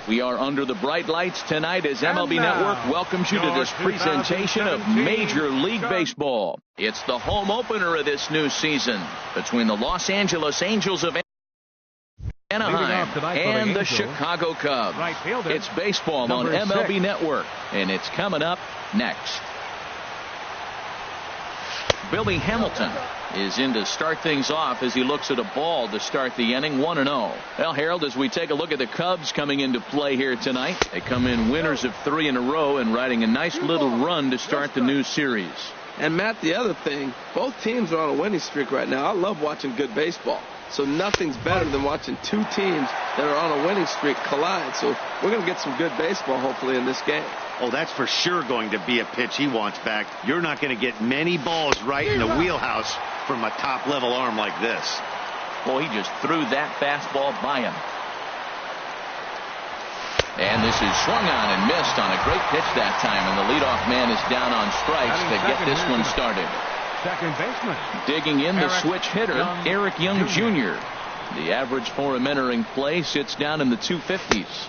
We are under the bright lights tonight as MLB Network welcomes you to this presentation of Major League Baseball. It's the home opener of this new season between the Los Angeles Angels of Anaheim and the Chicago Cubs. It's baseball on MLB Network, and it's coming up next. Billy Hamilton is in to start things off as he looks at a ball to start the inning, 1-0. Well, Harold, as we take a look at the Cubs coming into play here tonight, they come in winners of 3 in a row and riding a nice little run to start the new series. And, Matt, the other thing, both teams are on a winning streak right now. I love watching good baseball. So nothing's better than watching two teams that are on a winning streak collide. So we're going to get some good baseball, hopefully, in this game. Oh, that's for sure going to be a pitch he wants back. You're not going to get many balls right in the wheelhouse from a top-level arm like this. Boy, he just threw that fastball by him. And this is swung on and missed on a great pitch that time. And the leadoff man is down on strikes to get this one started. Second baseman. Digging in the switch hitter, Eric Young Jr. The average for him entering play sits down in the 250s.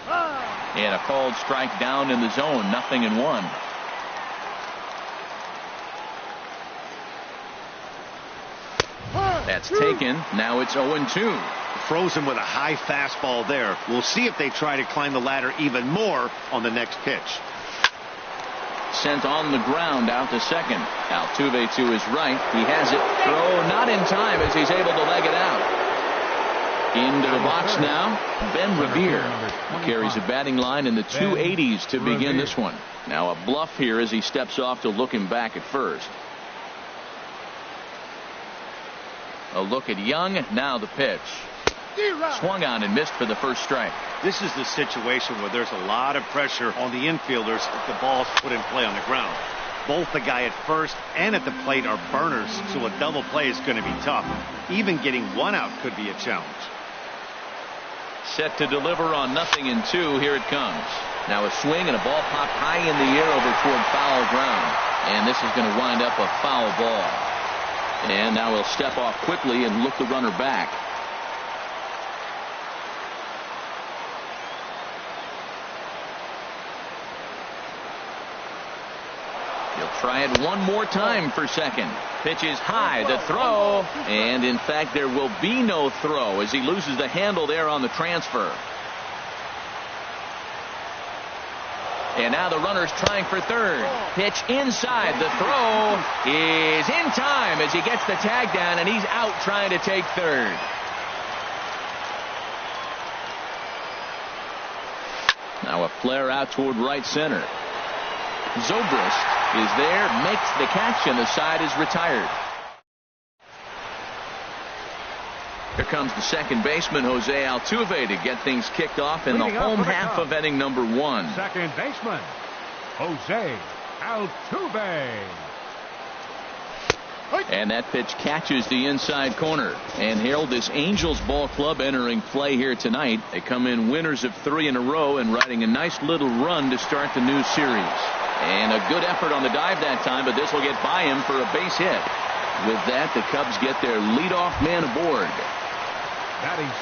And a called strike down in the zone, 0-1. That's taken. Now it's 0-2. Frozen with a high fastball there. We'll see if they try to climb the ladder even more on the next pitch. Sent on the ground out to second. Altuve to his right. He has it. Throw not in time as he's able to leg it out. Into the box now, Ben Revere. He carries a batting line in the 280s to begin this one. Now a bluff here as he steps off to look him back at first. A look at Young. Now the pitch. Swung on and missed for the first strike. This is the situation where there's a lot of pressure on the infielders if the ball's put in play on the ground. Both the guy at first and at the plate are burners, so a double play is going to be tough. Even getting one out could be a challenge. Set to deliver on 0-2. Here it comes. Now a swing and a ball popped high in the air over toward foul ground. And this is going to wind up a foul ball. And now he'll step off quickly and look the runner back. He'll try it one more time for second. Pitch is high, the throw, and in fact there will be no throw as he loses the handle there on the transfer. And now the runner's trying for third. Pitch inside, the throw is in time as he gets the tag down and he's out trying to take third. Now a flare out toward right center. Zobrist is there, makes the catch, and the side is retired. Here comes the second baseman, Jose Altuve, to get things kicked off in the home half of inning number 1. Second baseman, Jose Altuve. And that pitch catches the inside corner. And Harold, this Angels ball club entering play here tonight. They come in winners of 3 in a row and riding a nice little run to start the new series. And a good effort on the dive that time, but this will get by him for a base hit. With that, the Cubs get their leadoff man aboard.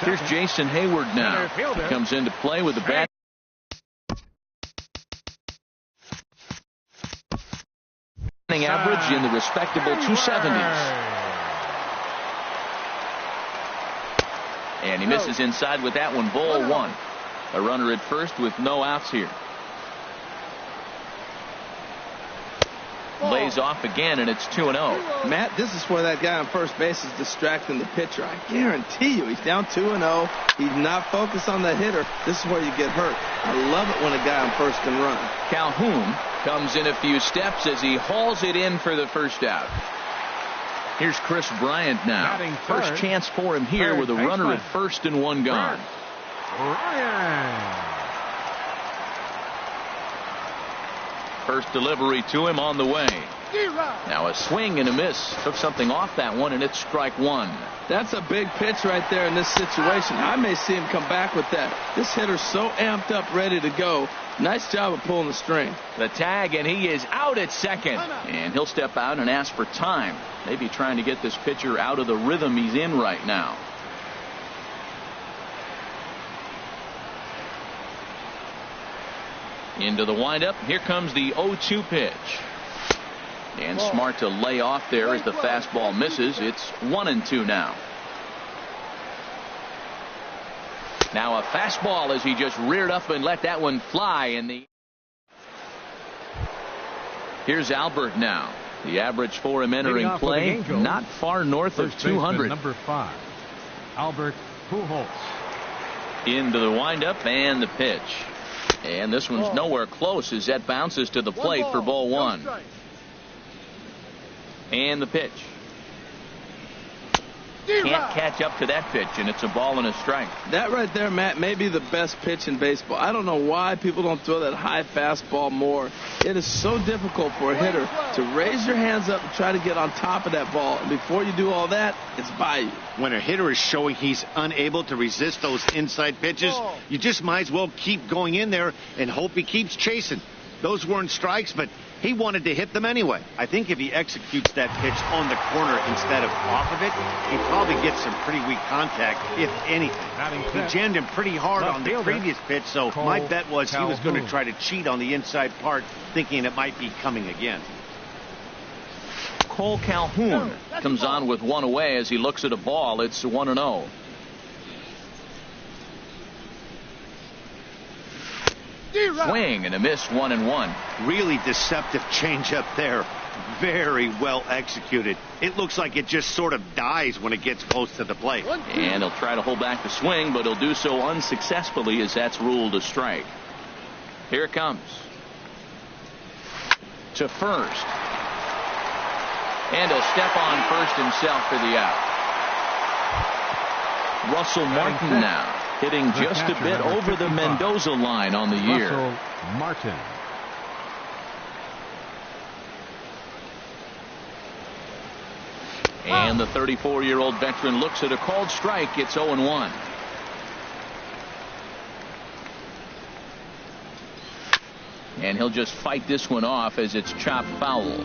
Here's Jason Hayward now. He comes into play with the bat. Average in the respectable 270s. And he misses inside with that one. Ball 1. A runner at first with no outs here. Lays off again, and it's 2-0. Matt, this is where that guy on first base is distracting the pitcher. I guarantee you he's down 2-0. He's not focused on the hitter. This is where you get hurt. I love it when a guy on first can run. Calhoun comes in a few steps as he hauls it in for the first out. Here's Chris Bryant now. First chance for him here with a runner at first and one gone. First delivery to him on the way. Now a swing and a miss. Took something off that one, and it's strike 1. That's a big pitch right there in this situation. I may see him come back with that. This hitter's so amped up, ready to go. Nice job of pulling the string. The tag, and he is out at second. And he'll step out and ask for time. Maybe trying to get this pitcher out of the rhythm he's in right now. Into the windup. Here comes the 0-2 pitch. And smart to lay off there as the fastball misses. It's 1-2 now. Now a fastball as he just reared up and let that one fly in the. Here's Albert now. The average for him entering play not far north of 200. Number 5, Albert Pujols. Into the windup and the pitch. And this one's nowhere close as that bounces to the plate for ball 1. And the pitch. Can't catch up to that pitch, and it's a ball and a strike. That right there, Matt, may be the best pitch in baseball. I don't know why people don't throw that high fastball more. It is so difficult for a hitter to raise your hands up and try to get on top of that ball. And before you do all that, it's by you. When a hitter is showing he's unable to resist those inside pitches, you just might as well keep going in there and hope he keeps chasing. Those weren't strikes, but he wanted to hit them anyway. I think if he executes that pitch on the corner instead of off of it, he probably gets some pretty weak contact, if anything. He jammed him pretty hard on the previous pitch, so my bet was he was going to try to cheat on the inside part, thinking it might be coming again. Cole Calhoun comes on with one away as he looks at a ball. It's 1-0. Swing and a miss, 1-1. Really deceptive changeup there. Very well executed. It looks like it just sort of dies when it gets close to the plate. And he'll try to hold back the swing, but he'll do so unsuccessfully as that's ruled a strike. Here it comes. To first. And a step on first himself for the out. Russell Martin now. Hitting just a bit over the Mendoza line on the year. Russell Martin. And the 34-year-old veteran looks at a called strike. It's 0-1. And he'll just fight this one off as it's chopped foul.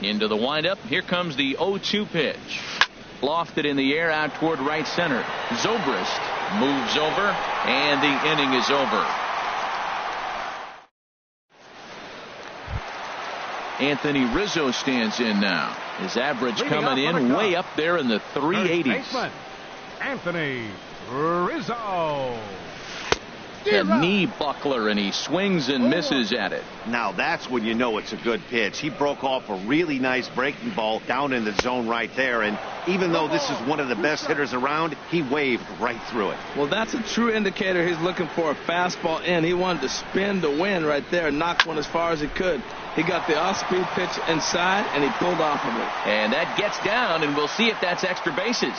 Into the windup. Here comes the 0-2 pitch. Lofted in the air out toward right center. Zobrist moves over, and the inning is over. Anthony Rizzo stands in now. His average coming in way up there in the 380s. Anthony Rizzo. A knee buckler, and he swings and misses at it. Now that's when you know it's a good pitch. He broke off a really nice breaking ball down in the zone right there, and even though this is one of the best hitters around, he waved right through it. Well, that's a true indicator he's looking for a fastball in. He wanted to spin to win right there and knock one as far as he could. He got the off-speed pitch inside, and he pulled off of it. And that gets down, and we'll see if that's extra bases.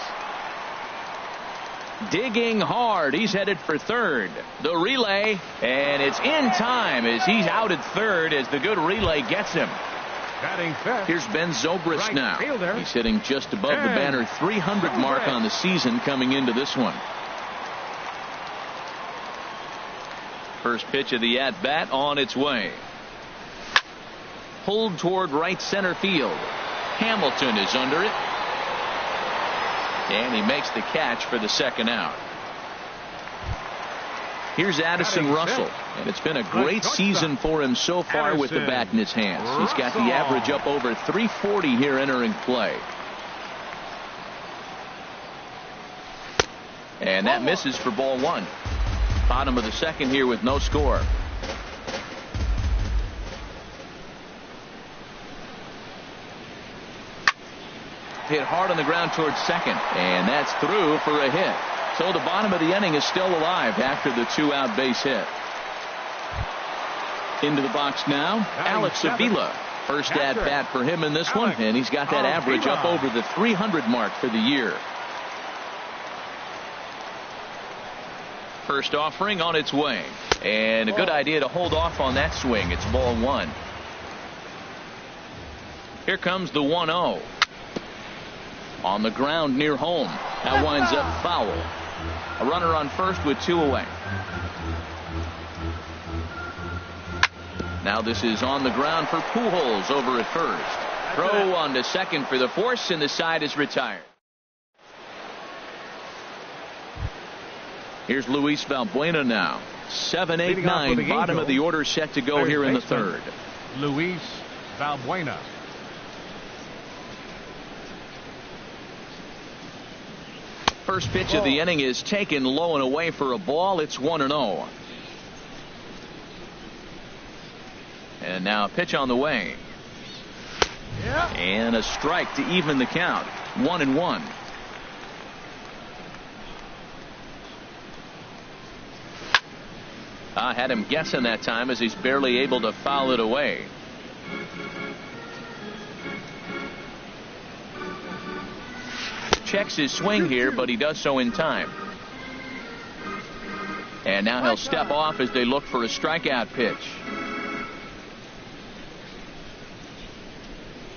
Digging hard. He's headed for third. The relay, and it's in time as he's out at third as the good relay gets him. Here's Ben Zobrist now. He's hitting just above the banner 300 mark on the season coming into this one. First pitch of the at-bat on its way. Pulled toward right center field. Hamilton is under it. And he makes the catch for the second out. Here's Addison Russell, and it's been a great season for him so far with the bat in his hands. He's got the average up over 340 here entering play. And that misses for ball 1. Bottom of the second here with no score. Hit hard on the ground towards second, and that's through for a hit. So the bottom of the inning is still alive after the 2-out base hit. Into the box now, Alex Avila. First at bat for him in this one, and he's got that average up over the 300 mark for the year. First offering on its way, and a good idea to hold off on that swing. It's ball 1. Here comes the 1-0. On the ground near home. That winds up foul. A runner on first with 2 away. Now this is on the ground for Pujols over at first. Throw on to second for the force, and the side is retired. Here's Luis Valbuena now. 7, 8, Leading off for 9. the Bottom of Angels, the order set to go third here in the baseman, third. Luis Valbuena. First pitch of the inning is taken low and away for a ball. It's 1-0. And now a pitch on the way. And a strike to even the count. 1-1. I had him guessing that time as he's barely able to foul it away. Checks his swing here, but he does so in time. And now he'll step off as they look for a strikeout pitch.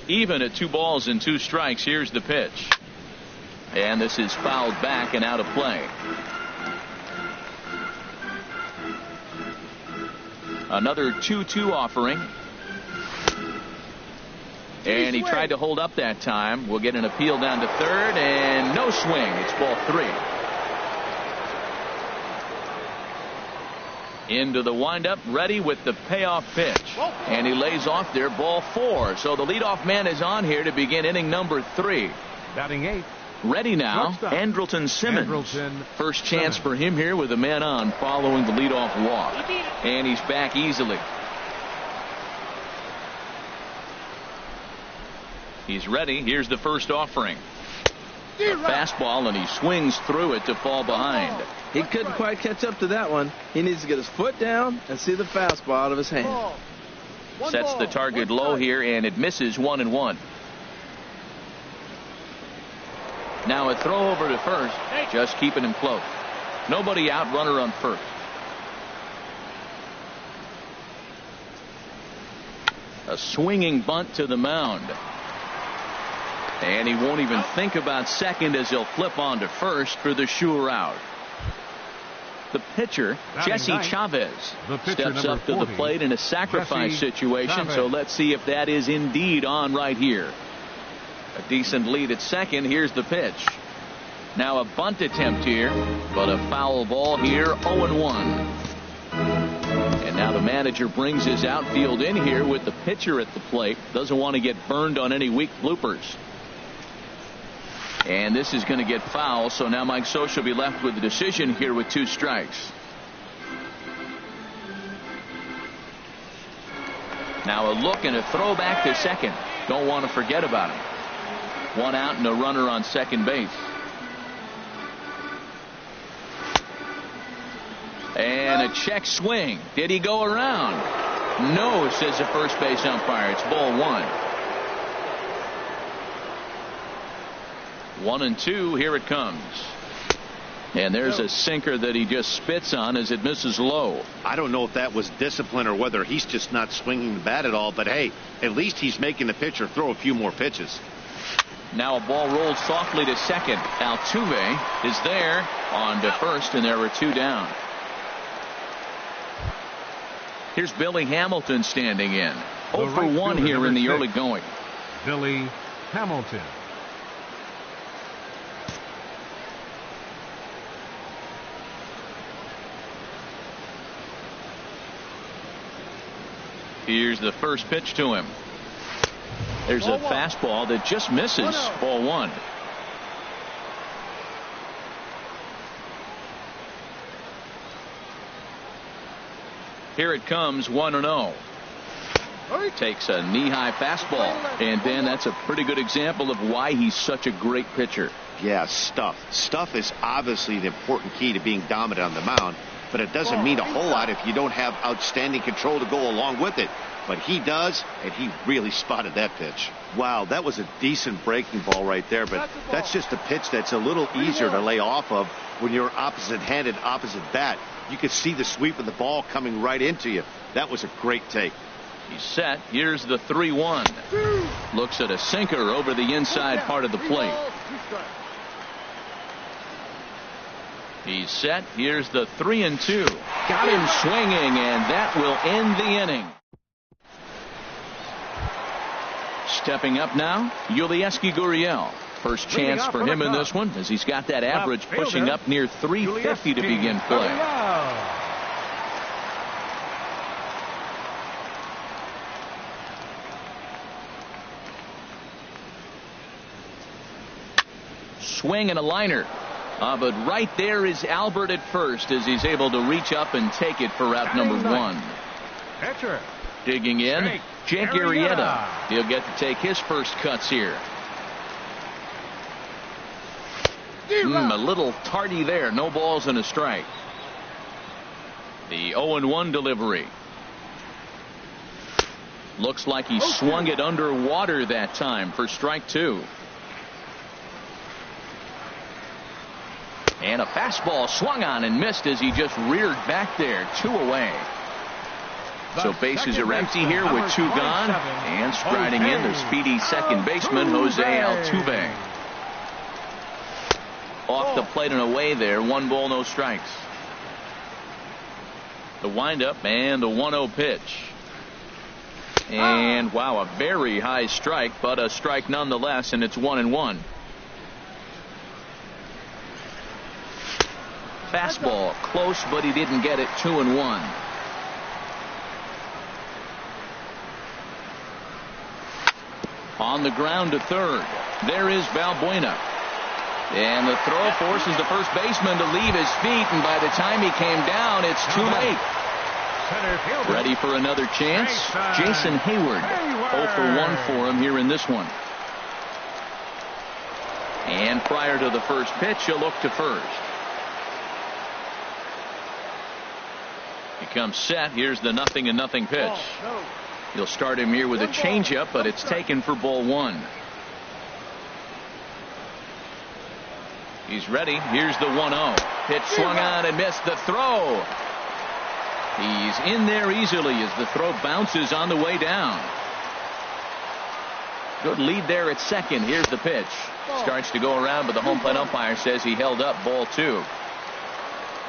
Even at 2 balls and 2 strikes, here's the pitch. And this is fouled back and out of play. Another 2-2 offering. And he tried to hold up that time. We'll get an appeal down to third, and no swing. It's ball 3. Into the windup, ready with the payoff pitch. And he lays off there, ball 4. So the leadoff man is on here to begin inning number 3. Batting 8. Ready now, Andrelton Simmons. First chance for him here with a man on following the leadoff walk. And he's back easily. He's ready. Here's the first offering. A fastball, and he swings through it to fall behind. He couldn't quite catch up to that one. He needs to get his foot down and see the fastball out of his hand. Sets the target low here, and it misses. 1-1. Now a throw over to first, just keeping him close. Nobody out, runner on first. A swinging bunt to the mound. And he won't even think about second as he'll flip on to first for the sure out. The pitcher, Jesse Chavez, steps up to the plate in a sacrifice situation. So let's see if that is indeed on right here. A decent lead at second. Here's the pitch. Now a bunt attempt here, but a foul ball here. 0-1. And now the manager brings his outfield in here with the pitcher at the plate. Doesn't want to get burned on any weak bloopers. And this is going to get foul, so now Mike Socha will be left with the decision here with 2 strikes. Now a look and a throw back to second. Don't want to forget about him. 1 out and a runner on second base. And a check swing. Did he go around? No, says the first base umpire. It's ball 1. 1-2. Here it comes. And there's a sinker that he just spits on as it misses low. I don't know if that was discipline or whether he's just not swinging the bat at all, but hey, at least he's making the pitcher throw a few more pitches. Now a ball rolled softly to second. Altuve is there on to first, and there were 2 down. Here's Billy Hamilton standing in. 0 for 1 here in the early going. Billy Hamilton. Here's the first pitch to him. There's a fastball that just misses. Ball 1. Here it comes. 1-0. Takes a knee-high fastball, and then that's a pretty good example of why he's such a great pitcher. Yeah, stuff is obviously the important key to being dominant on the mound, but it doesn't mean a whole lot if you don't have outstanding control to go along with it. But he does, and he really spotted that pitch. Wow, that was a decent breaking ball right there, but that's just a pitch that's a little easier to lay off of when you're opposite-handed, opposite bat. You could see the sweep of the ball coming right into you. That was a great take. He's set. Here's the 3-1. Looks at a sinker over the inside part of the plate. He's set. Here's the 3-2. Got him swinging, and that will end the inning. Stepping up now, Yulieski Gurriel. First chance for him in this one, as he's got that average pushing up near 350 to begin play. Swing and a liner. But right there is Albert at first, as he's able to reach up and take it for out number one. Pitcher. Digging in, Jake Arrieta. He'll get to take his first cuts here. A little tardy there. No balls and a strike. The 0-1 delivery. Looks like he swung it underwater that time for strike two. And a fastball swung on and missed as he just reared back there. 2 away. So bases are empty here with 2 gone. And striding in the speedy second baseman, Jose Altuve. Off the plate and away there. 1 ball, no strikes. The windup and the 1-0 pitch. And wow, a very high strike, but a strike nonetheless, and it's 1-1. Fastball close, but he didn't get it. 2-1. On the ground to third. There is Valbuena. And the throw forces the first baseman to leave his feet, and by the time he came down, it's too late. Ready for another chance? Jason Hayward. 0 for 1 for him here in this one. And prior to the first pitch, he'll look to first. He comes set. Here's the 0-0 pitch. He'll start him here with a changeup, but it's taken for ball 1. He's ready. Here's the 1-0. Pitch swung on and missed. The throw. He's in there easily as the throw bounces on the way down. Good lead there at second. Here's the pitch. Starts to go around, but the home plate umpire says he held up. Ball 2.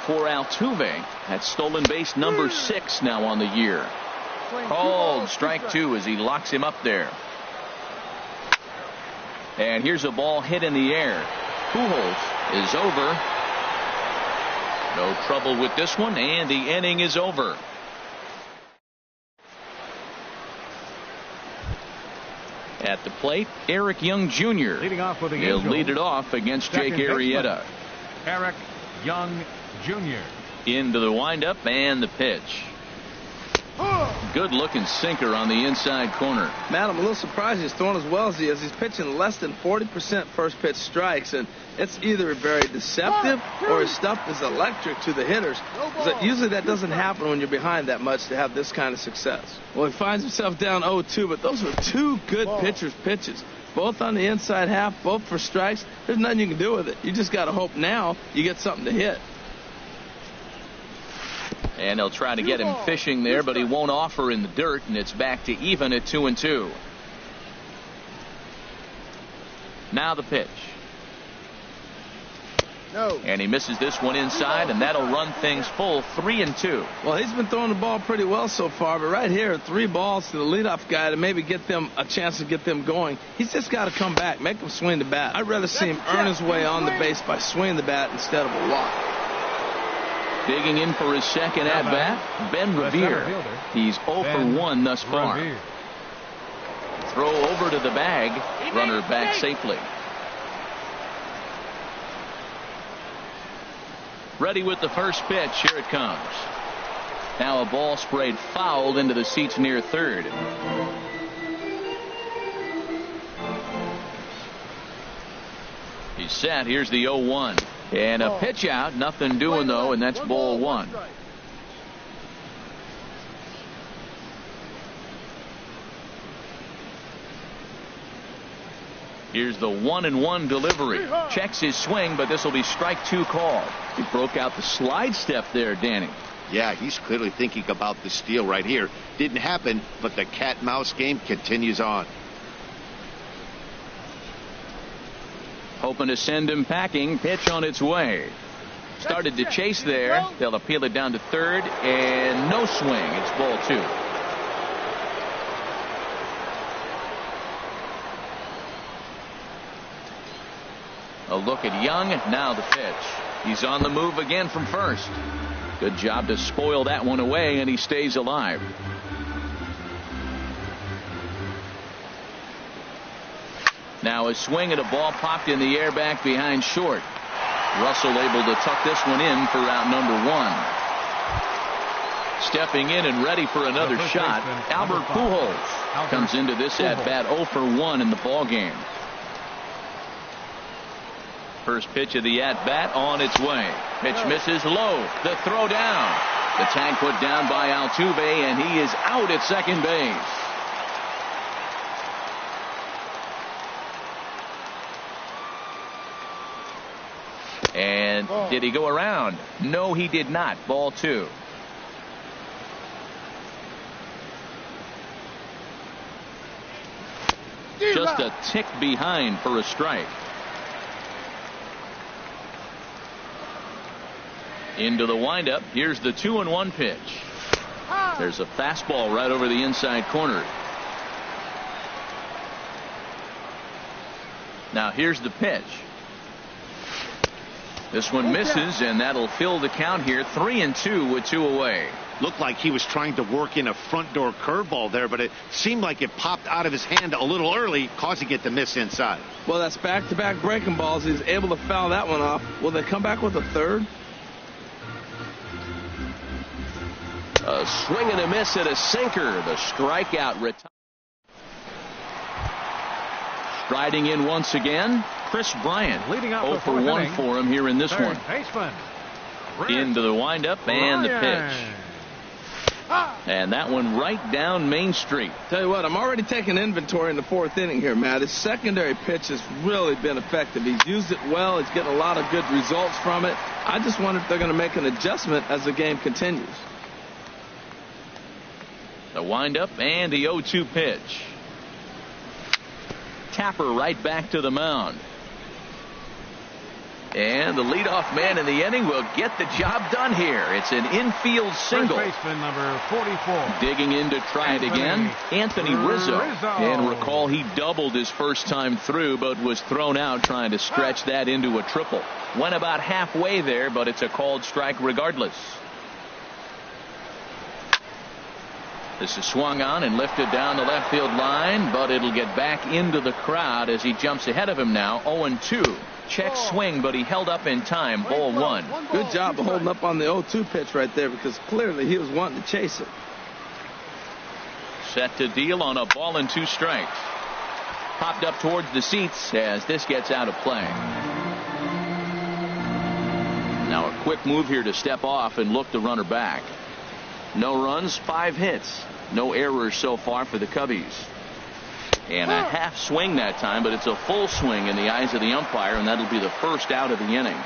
For Altuve, that's stolen base number 6 now on the year. Called strike 2 as he locks him up there. And here's a ball hit in the air. Pujols is over. No trouble with this one, and the inning is over. At the plate, Eric Young Jr. Leading off with the He'll Angels. lead it off against Jake Arrieta. Eric Young Jr. Into the windup and the pitch. Good looking sinker on the inside corner. Matt, I'm a little surprised he's throwing as well as he is. He's pitching less than 40% first pitch strikes, and it's either very deceptive or his stuff is electric to the hitters. Usually that doesn't happen when you're behind that much to have this kind of success. Well, he finds himself down 0-2, but those were 2 good pitchers' pitches. Both on the inside half, both for strikes. There's nothing you can do with it. You just got to hope now you get something to hit. And they'll try to get him fishing there, but he won't offer in the dirt, and it's back to even at 2-2. Now the pitch. No. And he misses this one inside, and that'll run things full 3-2. Well, he's been throwing the ball pretty well so far, but right here, 3 balls to the leadoff guy to maybe get them a chance to get them going. He's just got to come back, make him swing the bat. I'd rather see him earn his way on the base by swinging the bat instead of a walk. Digging in for his second at-bat, Ben Revere. He's 0 for 1 thus far. Throw over to the bag. Runner back safely. Ready with the first pitch. Here it comes. Now a ball sprayed fouled into the seats near third. He's set. Here's the 0-1. And a pitch out. Nothing doing, though, and that's ball 1. Here's the 1-1 delivery. Checks his swing, but this will be strike 2 called. He broke out the slide step there, Danny. Yeah, he's clearly thinking about the steal right here. Didn't happen, but the cat-mouse game continues on. Hoping to send him packing. Pitch on its way. Started to chase there. They'll appeal it down to third, and no swing. It's ball 2. A look at Young. Now the pitch. He's on the move again from first. Good job to spoil that one away, and he stays alive. Now a swing at a ball popped in the air back behind short. Russell able to tuck this one in for out number 1. Stepping in and ready for another shot, Albert Pujols comes into this at bat 0 for 1 in the ball game. First pitch of the at bat on its way. Pitch misses low. The throw down. The tag put down by Altuve, and he is out at second base. And did he go around? No, he did not. Ball 2. Just a tick behind for a strike. Into the windup. Here's the 2-1 pitch. There's a fastball right over the inside corner. Now here's the pitch. This one misses, and that'll fill the count here. 3-2 with 2 away. Looked like he was trying to work in a front door curveball there, but it seemed like it popped out of his hand a little early, causing it to miss inside. Well, that's back-to-back breaking balls. He's able to foul that one off. Will they come back with a third? A swing and a miss at a sinker. The strikeout retires. Striding in once again, Chris Bryant. Leading up 0 for 1 for him here in this one. Baseman. Into the windup and the pitch. And that one right down Main Street. Tell you what, I'm already taking inventory in the 4th inning here, Matt. His secondary pitch has really been effective. He's used it well. He's getting a lot of good results from it. I just wonder if they're going to make an adjustment as the game continues. The windup and the 0-2 pitch. Tapper right back to the mound. And the leadoff man in the inning will get the job done here. It's an infield single. First baseman number 44. Digging in to try it again, Anthony Rizzo. And recall he doubled his first time through, but was thrown out trying to stretch that into a triple. Went about halfway there, but it's a called strike regardless. This is swung on and lifted down the left field line, but it'll get back into the crowd as he jumps ahead of him now. 0-2. Check swing, but he held up in time. Ball 1. Good job of holding up on the 0-2 pitch right there, because clearly he was wanting to chase it. Set to deal on a ball and 2 strikes. Popped up towards the seats as this gets out of play. Now a quick move here to step off and look the runner back. No runs, 5 hits. No errors so far for the Cubbies. And a half swing that time, but it's a full swing in the eyes of the umpire, and that'll be the first out of the inning.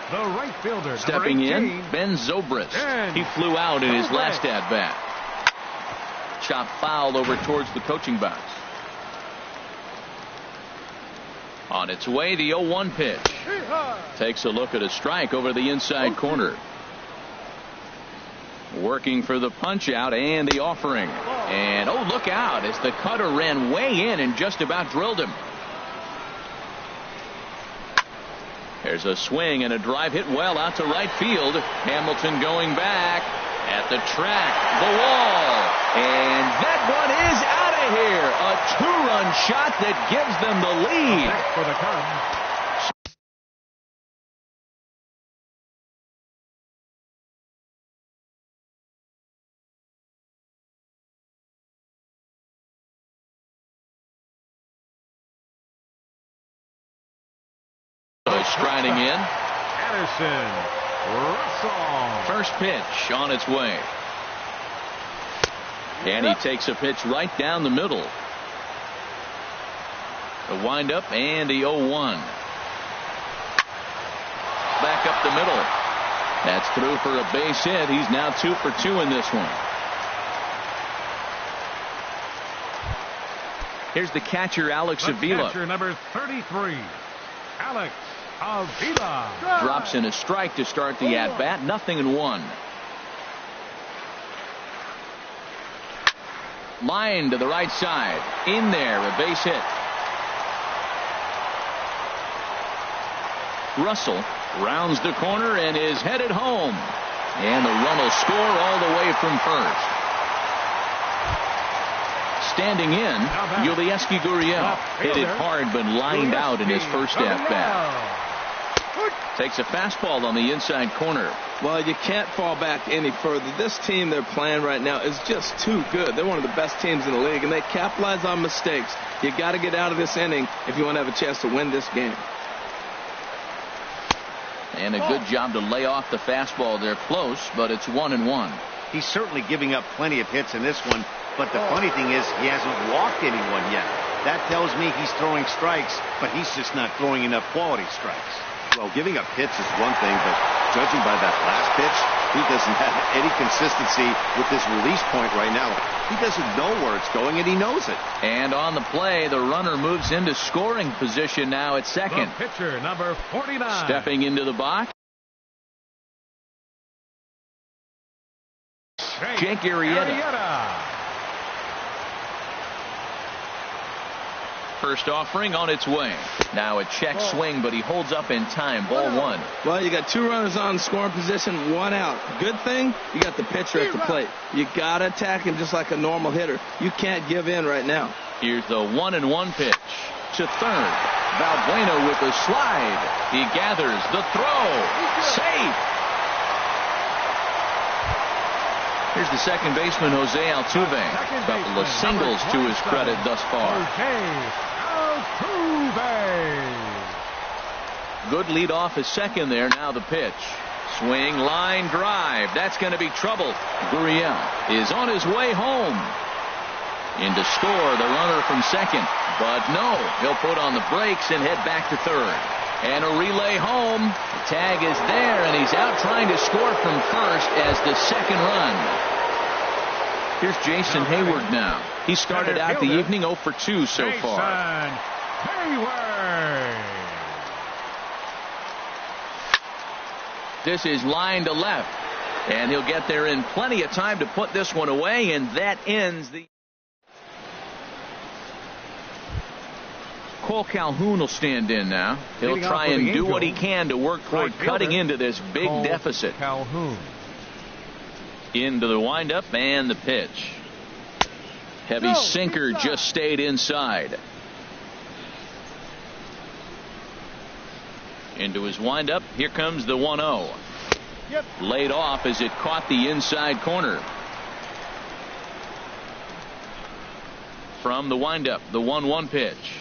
The right fielder. Stepping in, Ben Zobrist. He flew out in his last at-bat. Chopped foul over towards the coaching box. On its way, the 0-1 pitch. Takes a look at a strike over the inside corner. Working for the punch out and the offering. And oh, look out as the cutter ran way in and just about drilled him. There's a swing and a drive hit well out to right field. Hamilton going back at the track, the wall, and that one is out of here. A 2-run shot that gives them the lead. Back for the Cubs. Striding in. Anderson. Russell. First pitch on its way. And he takes a pitch right down the middle. The windup and the 0-1. Back up the middle. That's through for a base hit. He's now 2 for 2 in this one. Here's the catcher, Alex Avila. Catcher number 33, Alex Avila. Drops in a strike to start the at-bat. 0-1. Line to the right side. In there, a base hit. Russell rounds the corner and is headed home. And the run will score all the way from first. Standing in, Yulieski Gurriel hit it hard but lined out in his first at-bat. Takes a fastball on the inside corner. Well, you can't fall back any further. This team they're playing right now is just too good. They're one of the best teams in the league, and they capitalize on mistakes. You got to get out of this inning if you want to have a chance to win this game. And a good job to lay off the fastball. They're close, but it's 1-1. He's certainly giving up plenty of hits in this one, but the funny thing is he hasn't walked anyone yet. That tells me he's throwing strikes, but he's just not throwing enough quality strikes. Well, giving up hits is one thing, but judging by that last pitch, he doesn't have any consistency with his release point right now. He doesn't know where it's going, and he knows it. And on the play, the runner moves into scoring position now at second. The pitcher, number 49. Stepping into the box, Jake Arrieta. First offering on its way. Now a check swing, but he holds up in time. Ball one. Well, you got two runners on scoring position, one out. Good thing, you got the pitcher at the plate. You got to attack him just like a normal hitter. You can't give in right now. Here's the 1-1 pitch to third. Valbuena with the slide. He gathers the throw. Safe. Here's the second baseman, Jose Altuve. Couple of singles to his credit thus far. Good lead off his second there. Now the pitch. Swing, line drive. That's going to be trouble. Gurriel is on his way home. In to score the runner from second. But no, he'll put on the brakes and head back to third. And a relay home. The tag is there, and he's out trying to score from first as the second run. Here's Jason Hayward now. He started out the evening 0 for 2 so far. This is line to left, and he'll get there in plenty of time to put this one away, and that ends the. Cole Calhoun will stand in now. He'll try and do what he can to work toward cutting into this big deficit. Calhoun. Into the windup and the pitch. Heavy sinker just stayed inside. Into his windup. Here comes the 1-0. Laid off as it caught the inside corner. From the windup, the 1-1 pitch.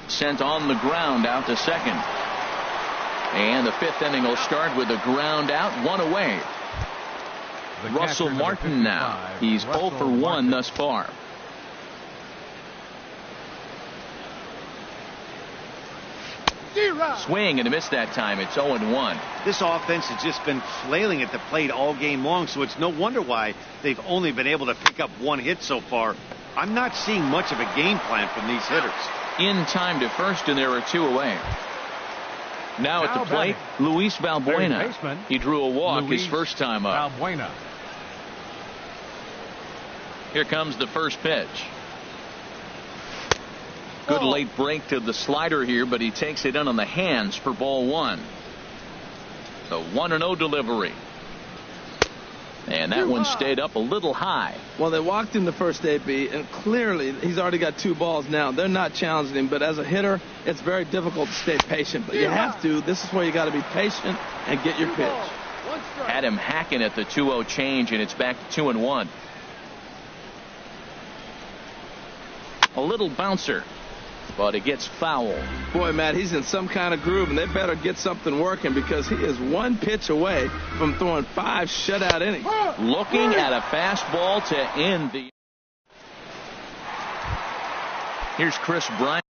Sent on the ground out to second. And the fifth inning will start with a ground out, one away. Russell Martin now. He's 0 for 1 thus far. Swing and a miss that time. It's 0-1. This offense has just been flailing at the plate all game long, so it's no wonder why they've only been able to pick up one hit so far. I'm not seeing much of a game plan from these hitters. In time to first, and there are two away. Now at the plate, Luis Valbuena. He drew a walk his first time up. Valbuena. Here comes the first pitch. Good late break to the slider here, but he takes it in on the hands for ball one. The 1-0 delivery. And that one stayed up a little high. Well, they walked in the first AB, and clearly he's already got two balls now. They're not challenging him, but as a hitter, it's very difficult to stay patient. But you have to. This is where you got to be patient and get your pitch. Had him hacking at the 2-0 change, and it's back to 2-1. A little bouncer, but it gets foul. Boy, Matt, he's in some kind of groove, and they better get something working because he is one pitch away from throwing 5 shutout innings. Looking at a fastball to end the. Here's Chris Bryant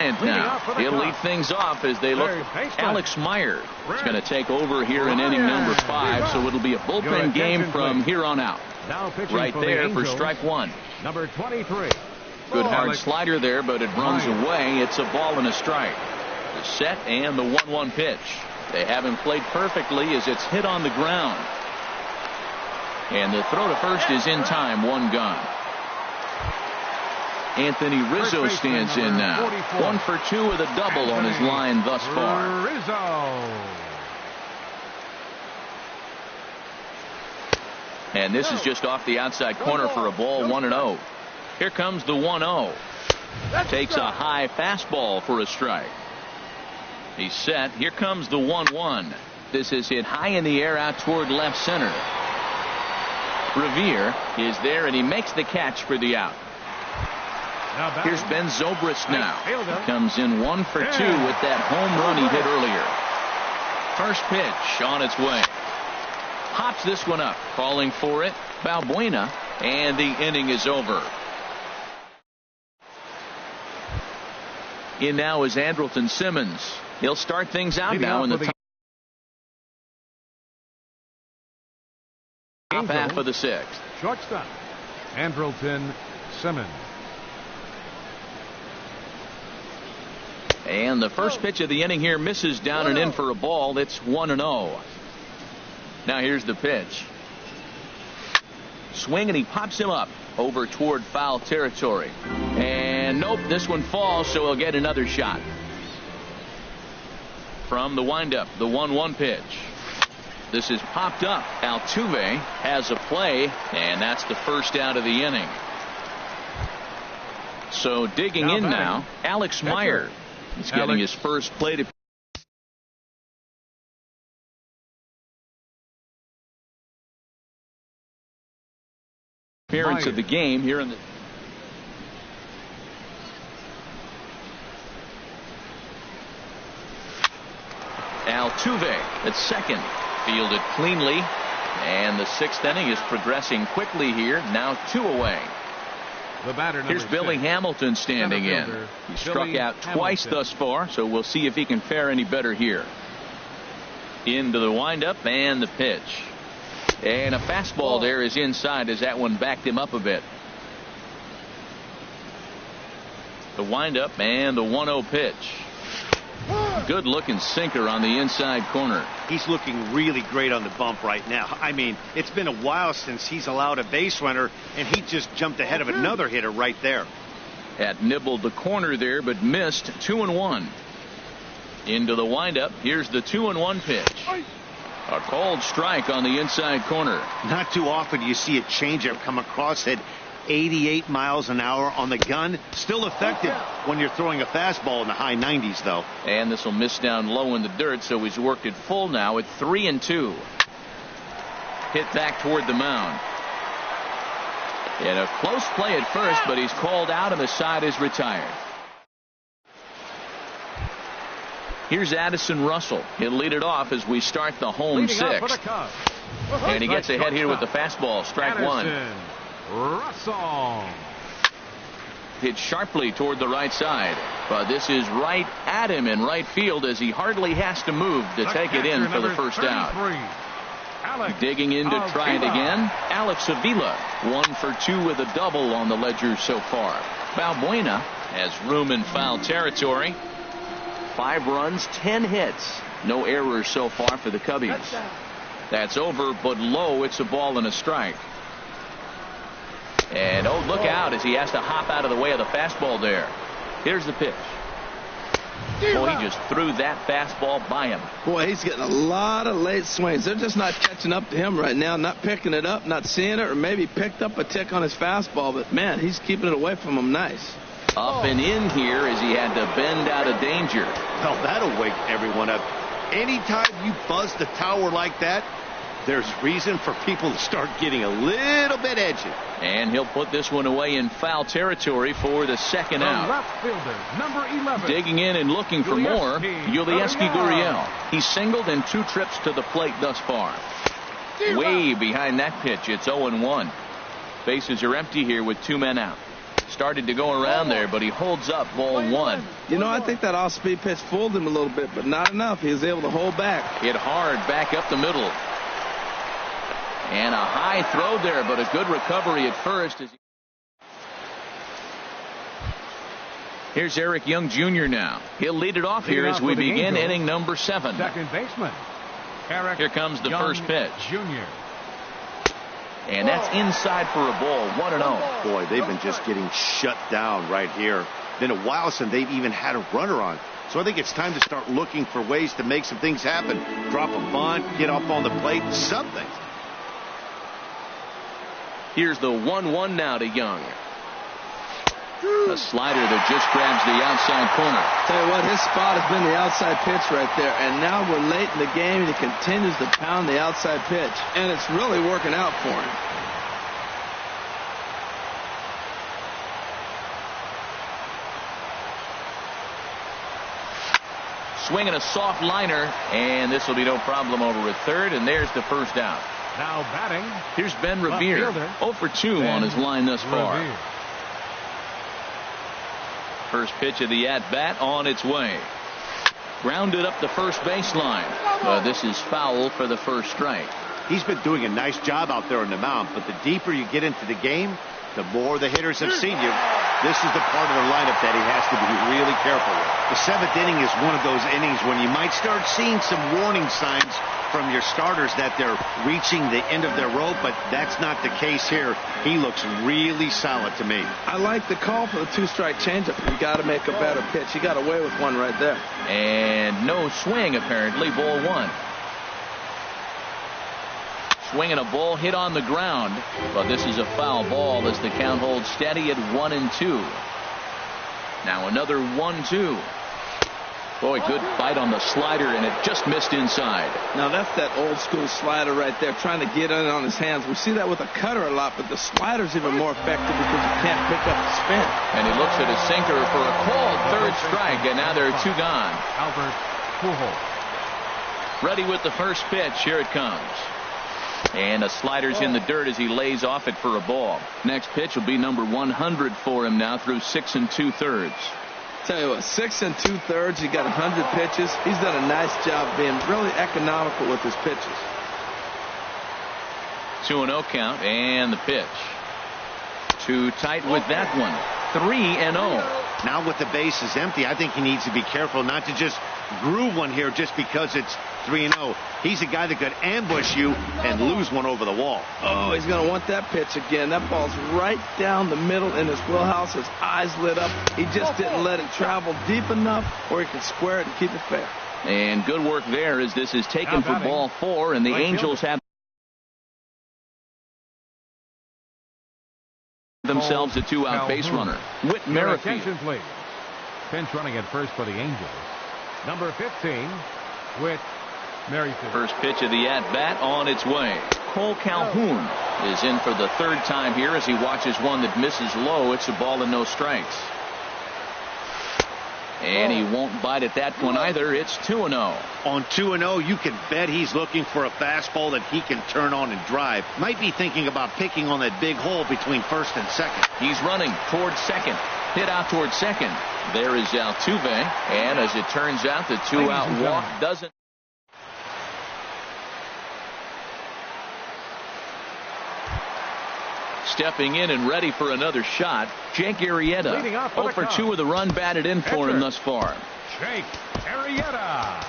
now. He'll lead things off as they look. Alex Meyer is going to take over here in inning number 5, so it'll be a bullpen game from here on out. Right there for strike one. Number 23. Good hard slider there, but it runs away. It's a ball and a strike. The set and the 1-1 pitch. They haven't played perfectly as it's hit on the ground. And the throw to first is in time. One gone. Anthony Rizzo stands in now. 1 for 2 with a double on his line thus far. Rizzo. And this is just off the outside corner for a ball, 1-0. Here comes the 1-0. Takes a high fastball for a strike. He's set. Here comes the 1-1. This is hit high in the air out toward left center. Revere is there, and he makes the catch for the out. Here's Ben Zobrist now. He comes in 1 for 2 with that home run he hit earlier. First pitch on its way. Hops this one up, calling for it. Balbuena, and the inning is over. In now is Andrelton Simmons. He'll start things out now in the top half of the 6th. Shortstop, Andrelton Simmons. And the first pitch of the inning here misses down and in for a ball. It's 1-0. Now here's the pitch. Swing, and he pops him up over toward foul territory. And nope, this one falls, so he'll get another shot. From the windup, the 1-1 pitch. This is popped up. Altuve has a play, and that's the first out of the inning. So digging in now, Alex Meyer. He's getting his first plate appearance of the game here in the Altuve at second, fielded cleanly, and the 6th inning is progressing quickly here. Now 2 away. The batter, here's Billy Hamilton standing in. He struck out twice thus far, so we'll see if he can fare any better here. Into the windup and the pitch. And a fastball there is inside as that one backed him up a bit. The windup and the 1-0 pitch. Good looking sinker on the inside corner. He's looking really great on the bump right now. I mean, it's been a while since he's allowed a base runner, and he just jumped ahead of another hitter right there. Had nibbled the corner there, but missed. 2-1. Into the windup. Here's the 2-1 pitch. A called strike on the inside corner. Not too often you see a changeup come across at 88 miles an hour on the gun. Still effective when you're throwing a fastball in the high 90s, though. And this will miss down low in the dirt, so he's worked it full now at 3-2. Hit back toward the mound. And a close play at first, but he's called out and the side is retired. Here's Addison Russell. He'll lead it off as we start the home 6th. And he gets ahead here with the fastball. Strike 1. Russell. Hit sharply toward the right side. But this is right at him in right field as he hardly has to move to take it in for the first out. Digging in to try it again. Alex Avila. 1 for 2 with a double on the ledger so far. Balbuena has room in foul territory. 5 runs, 10 hits. No errors so far for the Cubbies. That's over, but low. It's a ball and a strike. And oh, look out as he has to hop out of the way of the fastball there. Here's the pitch. Boy, he just threw that fastball by him. Boy, he's getting a lot of late swings. They're just not catching up to him right now, not picking it up, not seeing it, or maybe picked up a tick on his fastball. But, man, he's keeping it away from him nice. Up and in here as he had to bend out of danger. Well, that'll wake everyone up. Anytime you buzz the tower like that, there's reason for people to start getting a little bit edgy. And he'll put this one away in foul territory for the second out. Left fielder, number 11. Digging in and looking for more, Yulieski Gurriel. He's singled in 2 trips to the plate thus far. Way behind that pitch, it's 0-1. Bases are empty here with 2 men out. Started to go around there, but he holds up ball 1. You know, I think that off-speed pitch fooled him a little bit, but not enough. He was able to hold back. Hit hard back up the middle. And a high throw there, but a good recovery at first. Here's Eric Young Jr. now. He'll lead it off here as we begin inning number 7. Second baseman. Here comes the first pitch. Jr. And that's inside for a ball. 1-0. Boy, they've been just getting shut down right here. Been a while since they've even had a runner on. So I think it's time to start looking for ways to make some things happen. Drop a bunt, get up on the plate, something. Here's the 1-1 now to Young. A slider that just grabs the outside corner. Tell you what, his spot has been the outside pitch right there. And now we're late in the game, and he continues to pound the outside pitch. And it's really working out for him. Swinging a soft liner, and this will be no problem over at third, and there's the first out. Now batting. Here's Ben Revere. 0 for 2 on his line thus far. Revere. First pitch of the at-bat on its way. Grounded up the first baseline. But this is foul for the first strike. He's been doing a nice job out there on the mound, but the deeper you get into the game, the more the hitters have seen you. This is the part of the lineup that he has to be really careful with. The 7th inning is one of those innings when you might start seeing some warning signs from your starters that they're reaching the end of their rope, but that's not the case here. He looks really solid to me. I like the call for the 2-strike changeup. You got to make a better pitch. He got away with one right there. And no swing, apparently. Ball 1. Swinging a ball hit on the ground, but this is a foul ball as the count holds steady at 1-2. Now another 1-2. Boy, good bite on the slider, and it just missed inside. Now that's that old school slider right there, trying to get in on his hands. We see that with a cutter a lot, but the slider's even more effective because you can't pick up the spin. And he looks at his sinker for a called third strike, and now there are 2 gone. Albert Pujols. Ready with the first pitch. Here it comes. And a slider's in the dirt as he lays off it for a ball. Next pitch will be number 100 for him now through 6 2/3. Tell you what, 6 2/3. He got 100 pitches. He's done a nice job being really economical with his pitches. 2-0 count, and the pitch. Too tight with that one. 3-0. Now with the bases empty, I think he needs to be careful not to just groove one here just because it's 3-0. He's a guy that could ambush you and lose one over the wall. Oh, he's going to want that pitch again. That ball's right down the middle in his wheelhouse. His eyes lit up. He just didn't let it travel deep enough where he could square it and keep it fair. And good work there as this is taken for ball 4, and the Angels have themselves a 2-out base runner. Whit Merrifield. Attention, please. Pinch running at first for the Angels. Number 15, Whit Merrifield. First pitch of the at-bat on its way. Cole Calhoun is in for the 3rd time here as he watches one that misses low. It's a ball and no strikes. And he won't bite at that one either. It's 2-0. On 2-0, you can bet he's looking for a fastball that he can turn on and drive. Might be thinking about picking on that big hole between first and second. He's running towards second. Hit out towards second. There is Altuve. And as it turns out, the 2-out walk doesn't. Stepping in and ready for another shot, Jake Arrieta. 0 for 2 with a run batted in for him thus far. Jake Arrieta.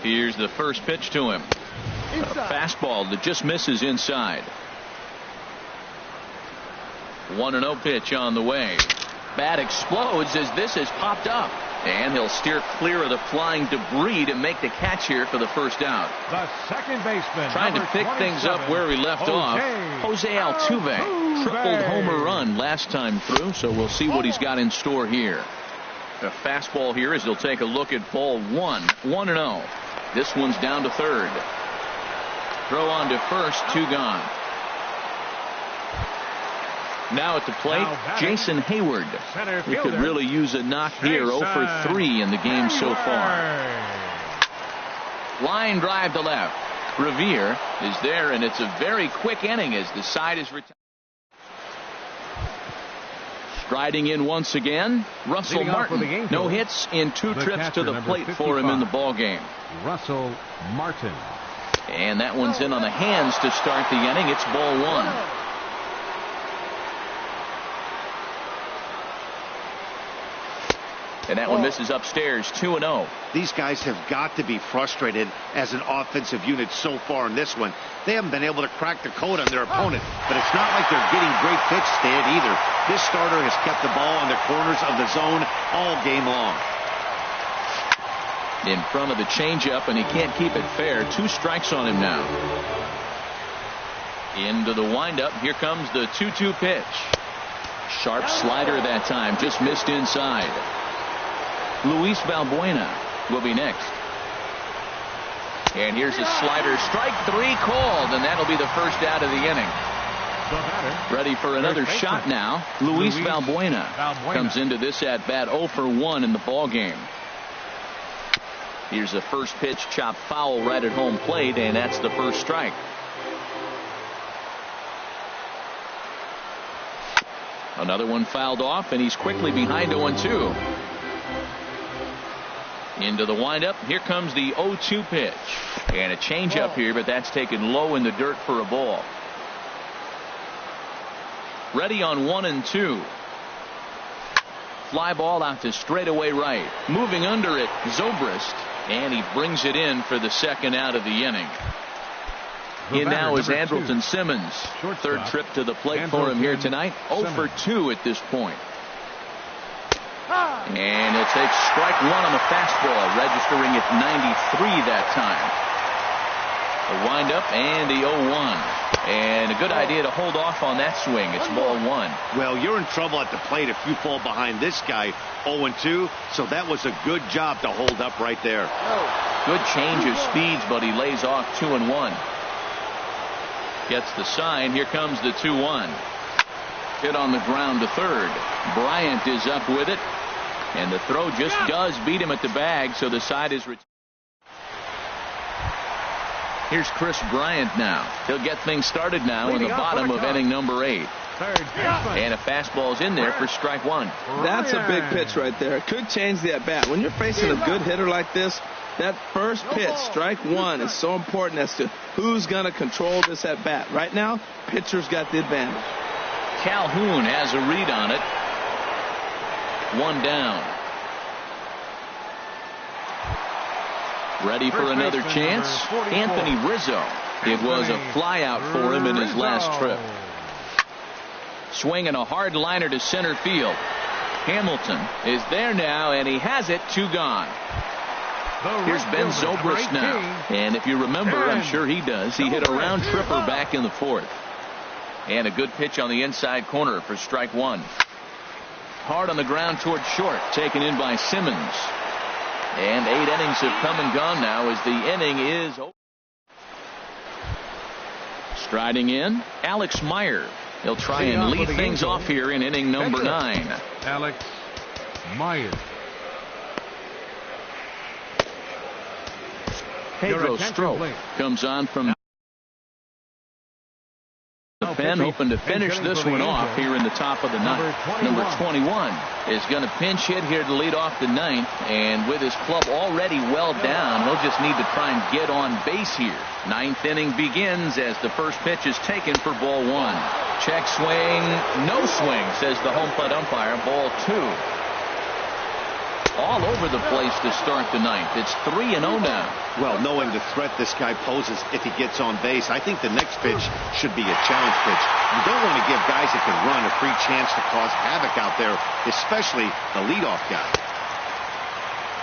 Here's the first pitch to him. A fastball that just misses inside. 1-0 pitch on the way. Bat explodes as this has popped up. And he'll steer clear of the flying debris to make the catch here for the first out. The second baseman. Trying to pick things up where he left off. Jose Altuve. Tripled homer run last time through, so we'll see what he's got in store here. The fastball here as he'll take a look at ball 1. 1-0. This one's down to third. Throw on to first, 2 gone. Now at the plate, Jason Hayward. He could really use a knock here. 0 for 3 in the game so far. Line drive to left. Revere is there, and it's a very quick inning as the side is retired. Striding in once again, Russell Martin. No hits in 2 trips to the plate for him in the ball game. Russell Martin. And that one's in on the hands to start the inning. It's ball 1. And that one misses upstairs, 2-0. These guys have got to be frustrated as an offensive unit so far in this one. They haven't been able to crack the code on their opponent, but it's not like they're getting great pitch stand either. This starter has kept the ball in the corners of the zone all game long. In front of the changeup, and he can't keep it fair. 2 strikes on him now. Into the windup. Here comes the 2-2 pitch. Sharp slider that time, just missed inside. Luis Valbuena will be next. And here's a slider. Strike 3 called, and that'll be the first out of the inning. Ready for another shot now. Luis Valbuena comes into this at bat 0 for 1 in the ball game. Here's a first pitch chopped foul right at home plate, and that's the first strike. Another one fouled off, and he's quickly behind 0-2. Into the windup. Here comes the 0-2 pitch. And a changeup here, but that's taken low in the dirt for a ball. Ready on 1-2. Fly ball out to straightaway right. Moving under it, Zobrist. And he brings it in for the second out of the inning. In now is Andrelton Simmons. Third trip to the plate for him here tonight. 0 for 2 at this point. And it takes strike 1 on the fastball, registering at 93 that time. The windup and the 0-1. And a good idea to hold off on that swing. It's ball 1. Well, you're in trouble at the plate if you fall behind this guy 0-2. So that was a good job to hold up right there. Good change of speeds, but he lays off 2-1. Gets the sign. Here comes the 2-1. Hit on the ground to third. Bryant is up with it. And the throw just does beat him at the bag, so the side is retired. Here's Chris Bryant now. He'll get things started now in the bottom of inning number 8. And a fastball's in there for strike 1. That's a big pitch right there. It could change the at-bat. When you're facing a good hitter like this, that first pitch, strike 1, is so important as to who's going to control this at-bat. Right now, pitcher's got the advantage. Calhoun has a read on it. 1 down. Ready for another chance? Anthony Rizzo. It was a flyout for him in his last trip. Swinging a hard liner to center field. Hamilton is there now, and he has it. 2 gone. Here's Ben Zobrist now. And if you remember, I'm sure he does, he hit a round tripper back in the 4th. And a good pitch on the inside corner for strike 1. Hard on the ground toward short, taken in by Simmons. And 8 innings have come and gone now as the inning is over. Striding in, Alex Meyer. He'll try and lead things off here in inning number 9. Alex Meyer. Pedro Strop comes on from the pen, hoping to finish this one off here in the top of the 9th. Number 21 is going to pinch hit here to lead off the 9th, and with his club already well down, he'll just need to try and get on base here. 9th inning begins as the first pitch is taken for ball 1. Check swing, no swing, says the home plate umpire. Ball 2. All over the place to start the 9th. It's 3-0 now. Well, knowing the threat this guy poses if he gets on base, I think the next pitch should be a challenge pitch. You don't want to give guys that can run a free chance to cause havoc out there, especially the leadoff guy.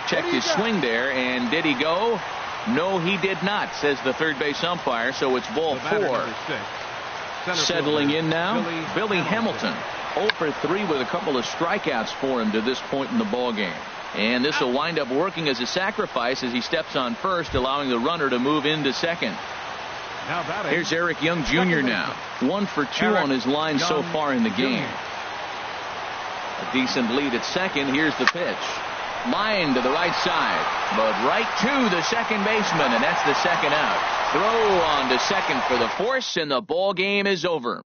Checked his swing there, and did he go? No, he did not, says the third base umpire, so it's ball 4. Settling in now, Billy Hamilton. 0 for 3 with a couple of strikeouts for him to this point in the ball game. And this will wind up working as a sacrifice as he steps on first, allowing the runner to move into second. Here's Eric Young Jr. now. 1 for 2 on his line so far in the game. A decent lead at second. Here's the pitch. Line to the right side, but right to the second baseman, and that's the second out. Throw on to second for the force, and the ball game is over.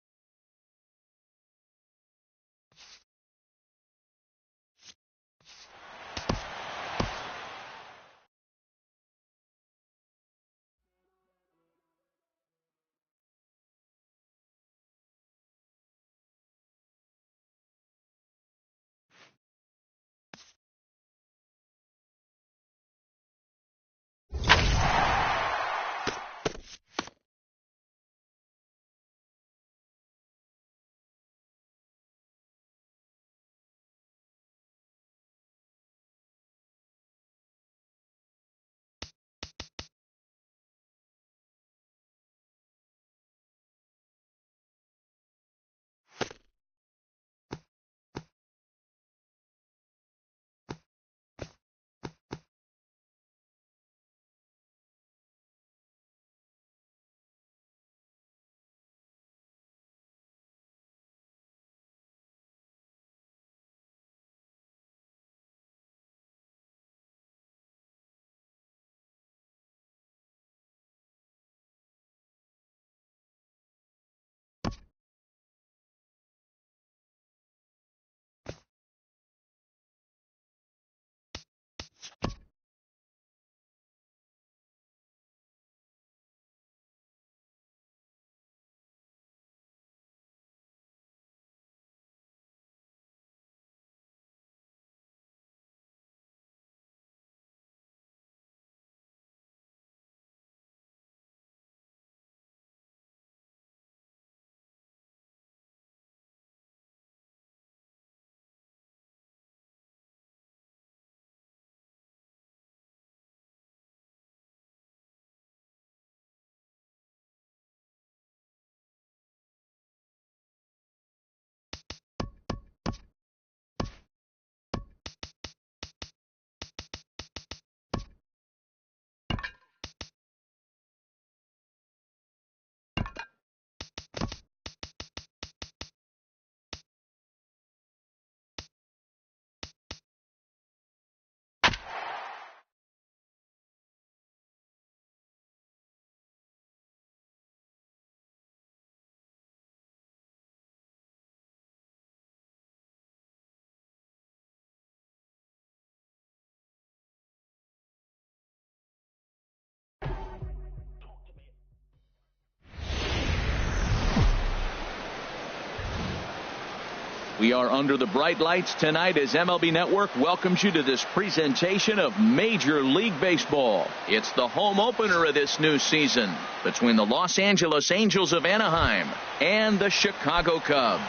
We are under the bright lights tonight as MLB Network welcomes you to this presentation of Major League Baseball. It's the home opener of this new season between the Los Angeles Angels of Anaheim and the Chicago Cubs.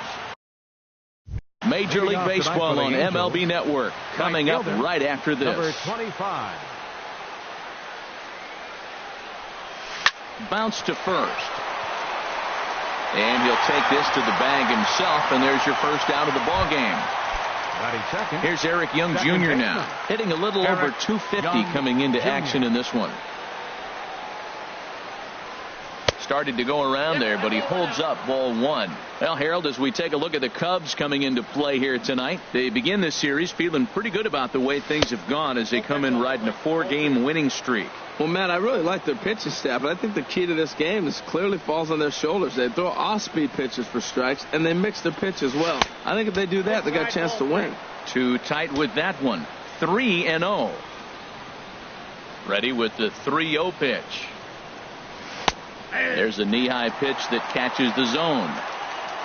Major League Baseball on MLB Network coming up right after this. Number 25. Bounce to first. And he'll take this to the bag himself, and there's your first out of the ball game. Here's Eric Young Jr. now, hitting a little over 250 coming into action in this one. Started to go around there, but he holds up ball one. Well, Harold, as we take a look at the Cubs coming into play here tonight, they begin this series feeling pretty good about the way things have gone as they come in riding a 4-game winning streak. Well, Matt, I really like their pitching staff, but I think the key to this game is clearly falls on their shoulders. They throw off-speed pitches for strikes, and they mix their pitch as well. I think if they do that, they got a chance to win. Too tight with that one. 3-0. Ready with the 3-0 pitch. There's a knee-high pitch that catches the zone.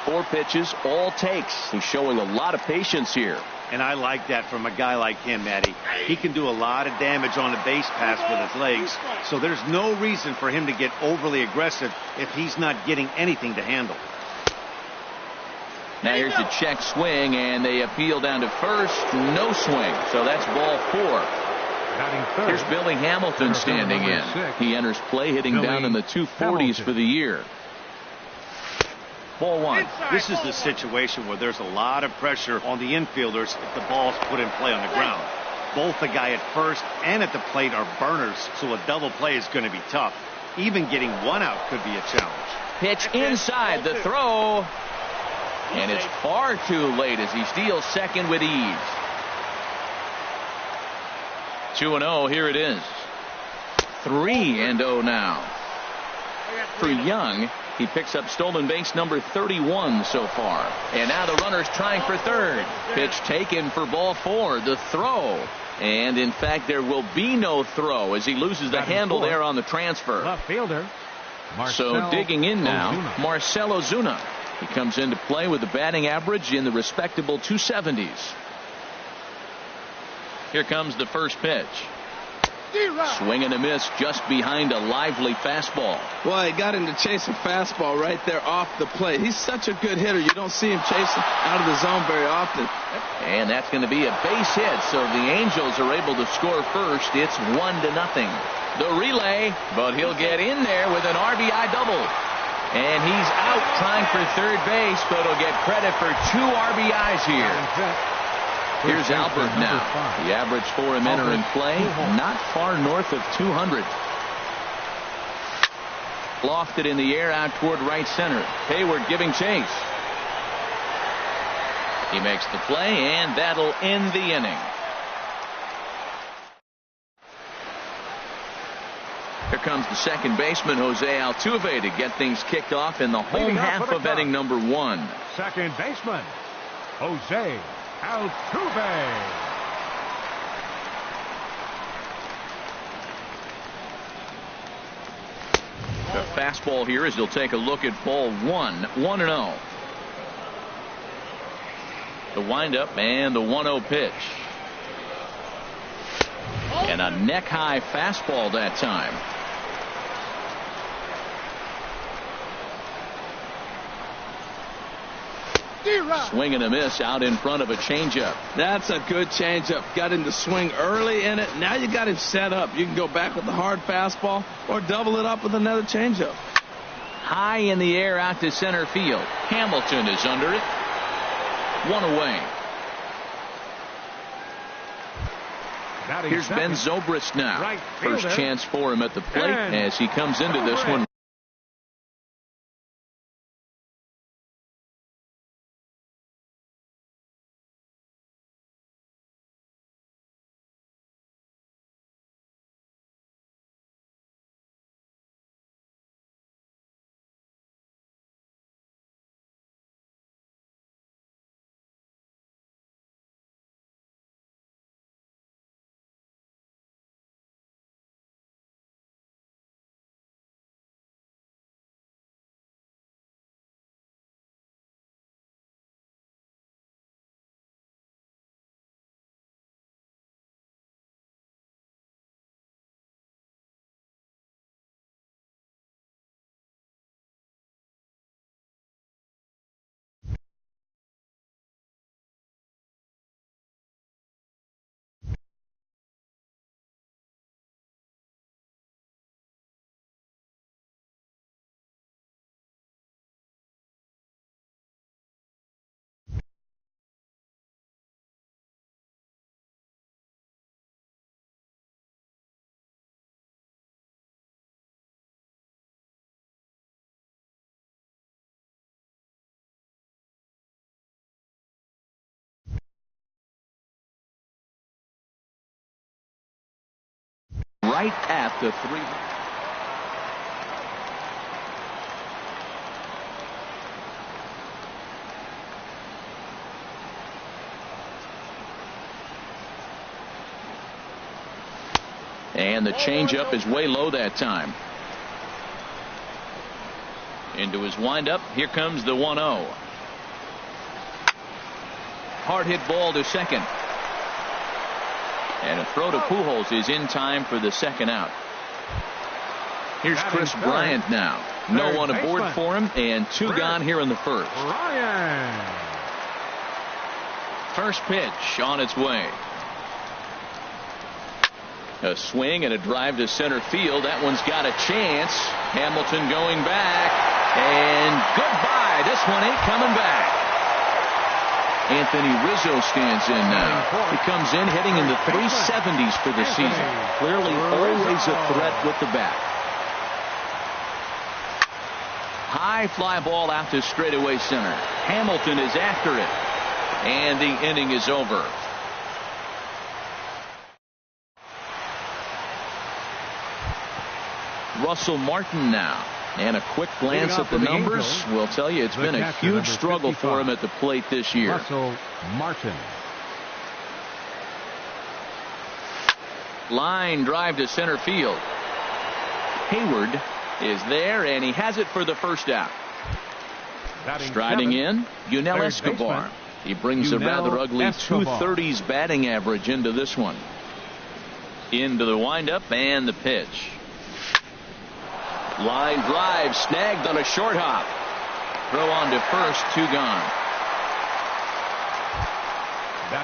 4 pitches, all takes. He's showing a lot of patience here. And I like that from a guy like him, Matty. He can do a lot of damage on the base pass with his legs, so there's no reason for him to get overly aggressive if he's not getting anything to handle. Now here's the check swing, and they appeal down to first. No swing, so that's ball 4. Here's Billy Hamilton standing in. He enters play hitting down in the 240s for the year. Ball 1. This is the situation where there's a lot of pressure on the infielders if the ball's put in play on the ground. Both the guy at first and at the plate are burners, so a double play is going to be tough. Even getting one out could be a challenge. Pitch inside, the throw. And it's far too late as he steals second with ease. 2-0. Here it is. 3-0 now. For Young, he picks up stolen base number 31 so far. And now the runner's trying for third. Pitch taken for ball 4. The throw. And in fact, there will be no throw as he loses the handle there on the transfer. Left fielder. So digging in now, Marcell Ozuna. He comes into play with a batting average in the respectable 270s. Here comes the first pitch. Swing and a miss just behind a lively fastball. Well, he got him to chase a fastball right there off the plate. He's such a good hitter. You don't see him chasing out of the zone very often. And that's going to be a base hit, so the Angels are able to score first. It's 1-0. The relay, but he'll get in there with an RBI double. And he's out trying for third base, but he'll get credit for 2 RBIs here. Here's Albert now. The average for him entering play, not far north of 200. Lofted in the air out toward right center. Hayward giving chase. He makes the play, and that'll end the inning. Here comes the second baseman, Jose Altuve, to get things kicked off in the home half of inning number 1. Second baseman, Jose Altuve. The fastball here as he'll take a look at ball 1. 1-0. The windup and the 1-0 pitch. And a neck-high fastball that time. Swing and a miss out in front of a changeup. That's a good changeup. Got him to swing early in it. Now you got him set up. You can go back with the hard fastball or double it up with another changeup. High in the air out to center field. Hamilton is under it. 1 away. Here's Ben Zobrist now. First chance for him at the plate as he comes into this one. Right at the 3. And the changeup is way low that time. Into his windup. Here comes the 1-0. Hard hit ball to second. And a throw to Pujols is in time for the second out. Here's Chris Bryant now. No one aboard for him, and 2 gone here in the first. First pitch on its way. A swing and a drive to center field. That one's got a chance. Hamilton going back. And goodbye. This one ain't coming back. Anthony Rizzo stands in now. He comes in hitting in the 370s for the season. Clearly always a threat with the bat. High fly ball out to straightaway center. Hamilton is after it. And the inning is over. Russell Martin now. And a quick glance at the numbers will tell you it's been a huge struggle for him at the plate this year. Russell Martin. Line drive to center field. Hayward is there, and he has it for the first out. Striding in, Yunel Escobar. He brings a rather ugly 230s batting average into this one. Into the windup and the pitch. Line drive snagged on a short hop. Throw on to first, 2 gone.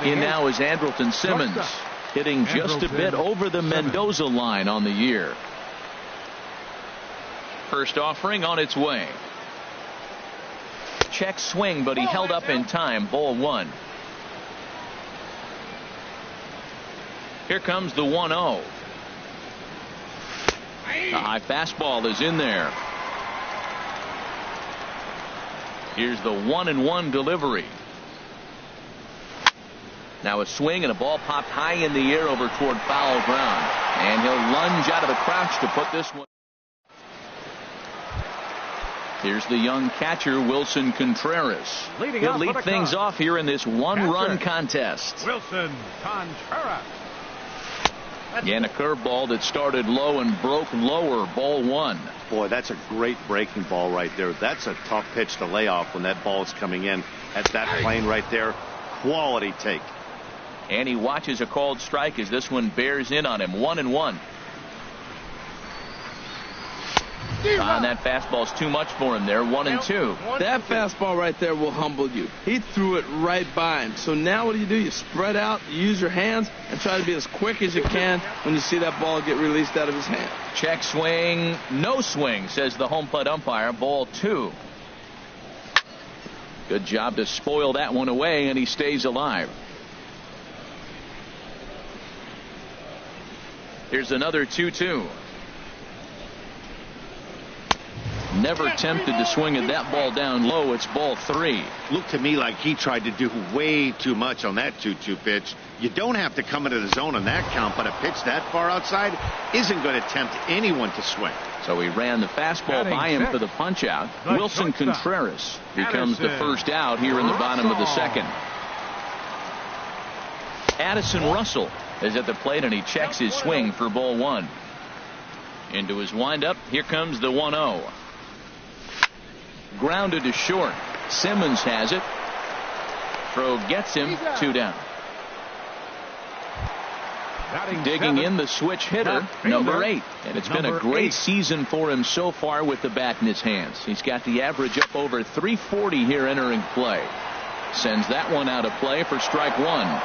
In now is Andrelton Simmons, hitting just a bit over the Mendoza line on the year. First offering on its way. Check swing, but he held up in time. Ball 1. Here comes the 1-0. The high fastball is in there. Here's the 1-1 delivery. Now a swing, and a ball popped high in the air over toward foul ground. And he'll lunge out of the crouch to put this one. Here's the young catcher, Wilson Contreras. He'll lead things off here in this one-run contest. Wilson Contreras. And a curveball that started low and broke lower. Ball 1. Boy, that's a great breaking ball right there. That's a tough pitch to lay off when that ball is coming in at that plane right there. Quality take. And he watches a called strike as this one bears in on him. 1-1. That fastball's too much for him there. 1-2. That fastball right there will humble you. He threw it right by him. So now what do? You spread out, you use your hands, and try to be as quick as you can when you see that ball get released out of his hand. Check swing, no swing, says the home plate umpire. Ball 2. Good job to spoil that one away, and he stays alive. Here's another 2-2. Never tempted to swing at that ball down low. It's ball 3. Looked to me like he tried to do way too much on that 2-2 pitch. You don't have to come into the zone on that count, but a pitch that far outside isn't going to tempt anyone to swing. So he ran the fastball by him for the punch out. Wilson Contreras becomes the first out here in the bottom of the second. Addison Russell is at the plate, and he checks his swing for ball 1. Into his windup. Here comes the 1-0. Grounded to short. Simmons has it. Throw gets him. 2 down. Digging in the switch hitter, number 8. And it's been a great season for him so far with the bat in his hands. He's got the average up over 340 here entering play. Sends that one out of play for strike 1.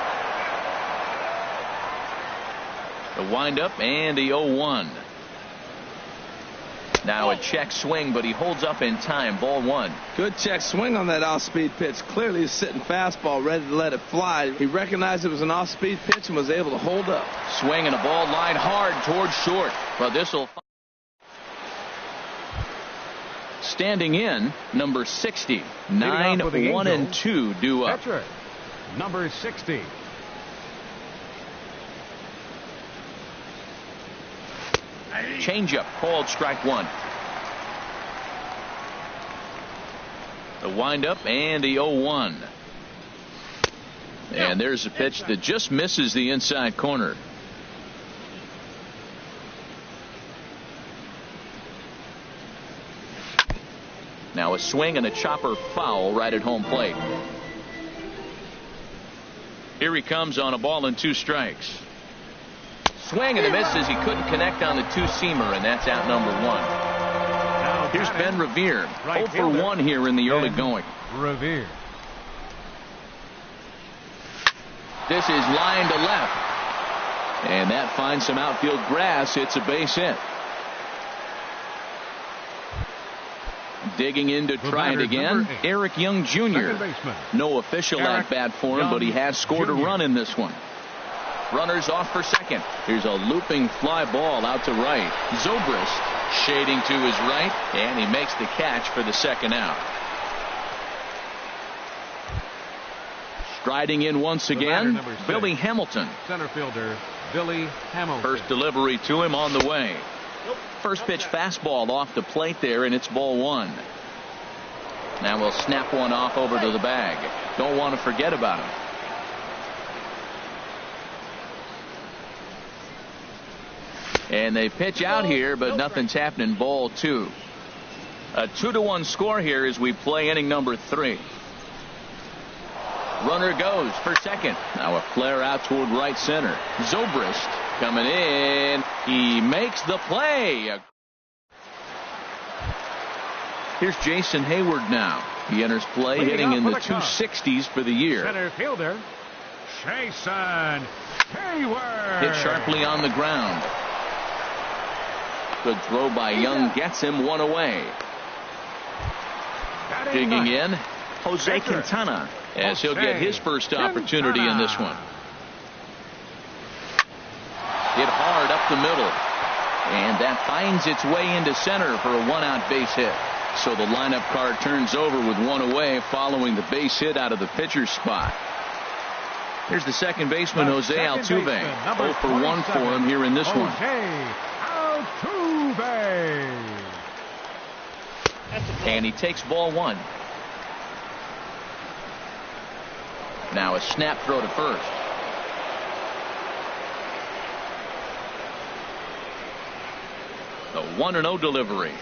The windup and the 0-1. Now a check swing, but he holds up in time. Ball 1. Good check swing on that off-speed pitch. Clearly he's sitting fastball, ready to let it fly. He recognized it was an off-speed pitch and was able to hold up. Swing and a ball line hard towards short. But this will. Standing in, number 60. 9-1-2 due up. Catcher, number 60. Changeup called strike 1. The windup and the 0-1. And there's a pitch that just misses the inside corner. Now a swing and a chopper foul right at home plate. Here he comes on a ball and 2 strikes. Swing and a miss as he couldn't connect on the 2-seamer, and that's out number 1. Here's Ben Revere. 0 for 1 here in the early going. Revere. This is line to left. And that finds some outfield grass. It's a base hit. Digging in to try it again. Eric Young Jr. No official at bat for him, but he has scored a run in this one. Runners off for second. Here's a looping fly ball out to right. Zobrist shading to his right, and he makes the catch for the second out. Striding in once again, Billy Hamilton. Center fielder Billy Hamilton. First delivery to him on the way. First pitch fastball off the plate there, and it's ball one. Now we'll snap one off over to the bag. Don't want to forget about him. And they pitch out here, but nothing's happening. Ball two. A 2-1 score here as we play inning number 3. Runner goes for second. Now a flare out toward right center. Zobrist coming in. He makes the play. Here's Jason Hayward now. He enters play hitting in the 260s for the year. Center fielder Jason Hayward. Hit sharply on the ground. Good throw by Young, gets him one away. Digging in, Jose Quintana, as he'll get his first opportunity in this one. Hit hard up the middle, and that finds its way into center for a one-out base hit. So the lineup card turns over with one away following the base hit out of the pitcher's spot. Here's the second baseman, Jose Altuve. 0 for 1 for him here in this one. And he takes ball one. Now a snap throw to first. The 1-0 delivery.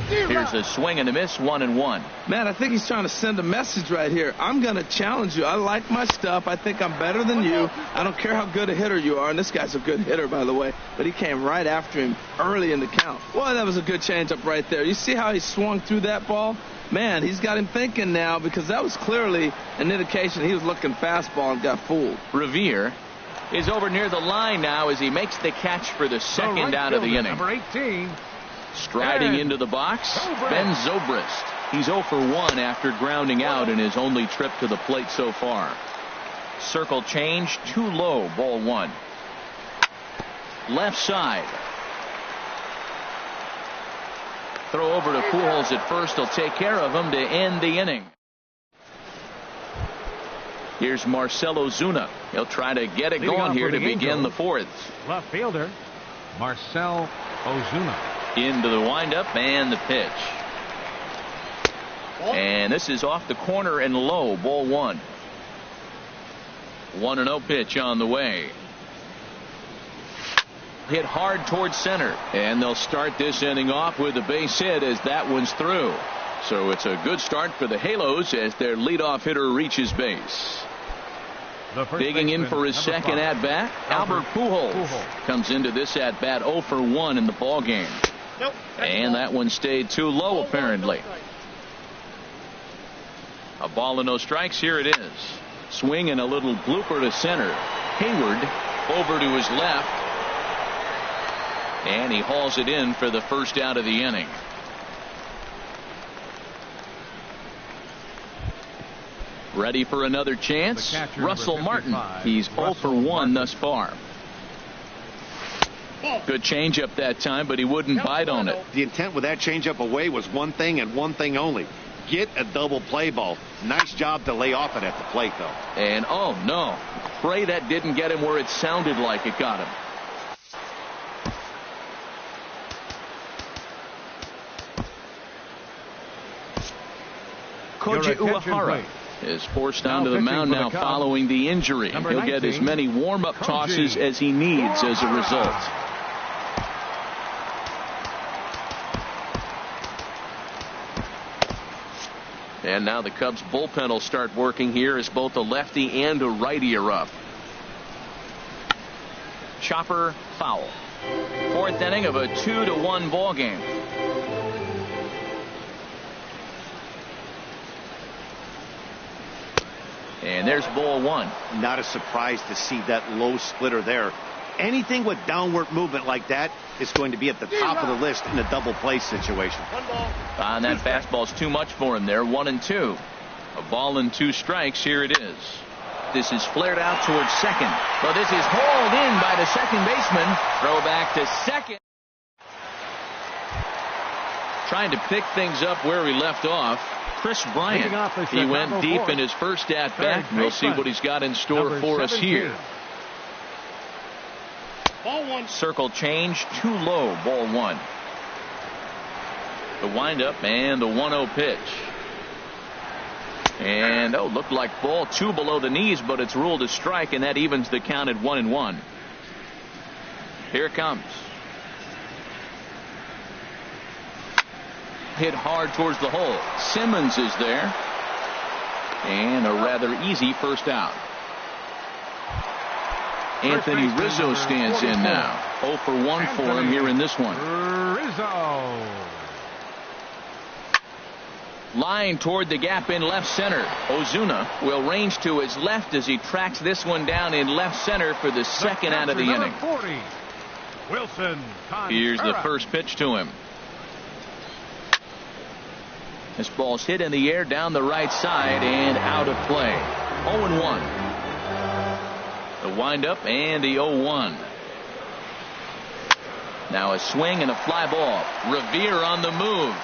Here's a swing and a miss, 1-1. Man, I think he's trying to send a message right here. I'm going to challenge you. I like my stuff. I think I'm better than you. I don't care how good a hitter you are. And this guy's a good hitter, by the way. But he came right after him early in the count. Boy, that was a good changeup right there. You see how he swung through that ball? Man, he's got him thinking now, because that was clearly an indication he was looking fastball and got fooled. Revere is over near the line now as he makes the catch for the second out of the inning. Number 18. Striding into the box, Ben Zobrist. He's 0 for 1 after grounding out in his only trip to the plate so far. Circle change, too low, ball one. Left side. Throw over to Pujols at first. He'll take care of him to end the inning. Here's Marcell Ozuna. He'll try to get it going here to begin the fourth. Left fielder Marcell Ozuna. Into the windup and the pitch. And this is off the corner and low, ball one. 1-0 pitch on the way. Hit hard towards center, and they'll start this inning off with a base hit as that one's through. So it's a good start for the Halos as their leadoff hitter reaches base. Digging in for his second at-bat, Albert Pujols comes into this at-bat 0 for 1 in the ballgame. And that one stayed too low, apparently. A ball and no strikes. Here it is. Swing and a little blooper to center. Hayward over to his left. And he hauls it in for the first out of the inning. Ready for another chance? Russell Martin. He's 0 for 1 thus far. Good changeup that time, but he wouldn't bite on it. The intent with that changeup away was one thing and one thing only. Get a double play ball. Nice job to lay off it at the plate, though. And oh no, pray that didn't get him where it sounded like it got him. Koji Uehara is forced onto the mound now following the injury. He'll get as many warm-up tosses as he needs as a result. And now the Cubs bullpen will start working here as both a lefty and a righty are up. Chopper foul. Fourth inning of a 2-1 ball game. And there's ball one. Not a surprise to see that low splitter there. Anything with downward movement like that is going to be at the top of the list in a double play situation. And that fastball's too much for him there. 1-2. A ball and 2 strikes. Here it is. This is flared out towards second. But this is hauled in by the second baseman. Throw back to second. Trying to pick things up where he left off. Chris Bryant. He went deep in his first at bat. We'll see what he's got in store for us here. Ball one. Circle change too low. Ball one. The windup and the 1-0 pitch. And looked like ball two below the knees, but it's ruled a strike, and that evens the count at 1-1. Here it comes. Hit hard towards the hole. Simmons is there. And a rather easy first out. Anthony Rizzo stands in now. 0 for 1 for him here in this one. Rizzo. Line toward the gap in left center. Ozuna will range to his left as he tracks this one down in left center for the second out of the inning. 40. Wilson. Here's the first pitch to him. This ball's hit in the air down the right side and out of play. 0-1. The windup and the 0-1. Now a swing and a fly ball. Revere on the move,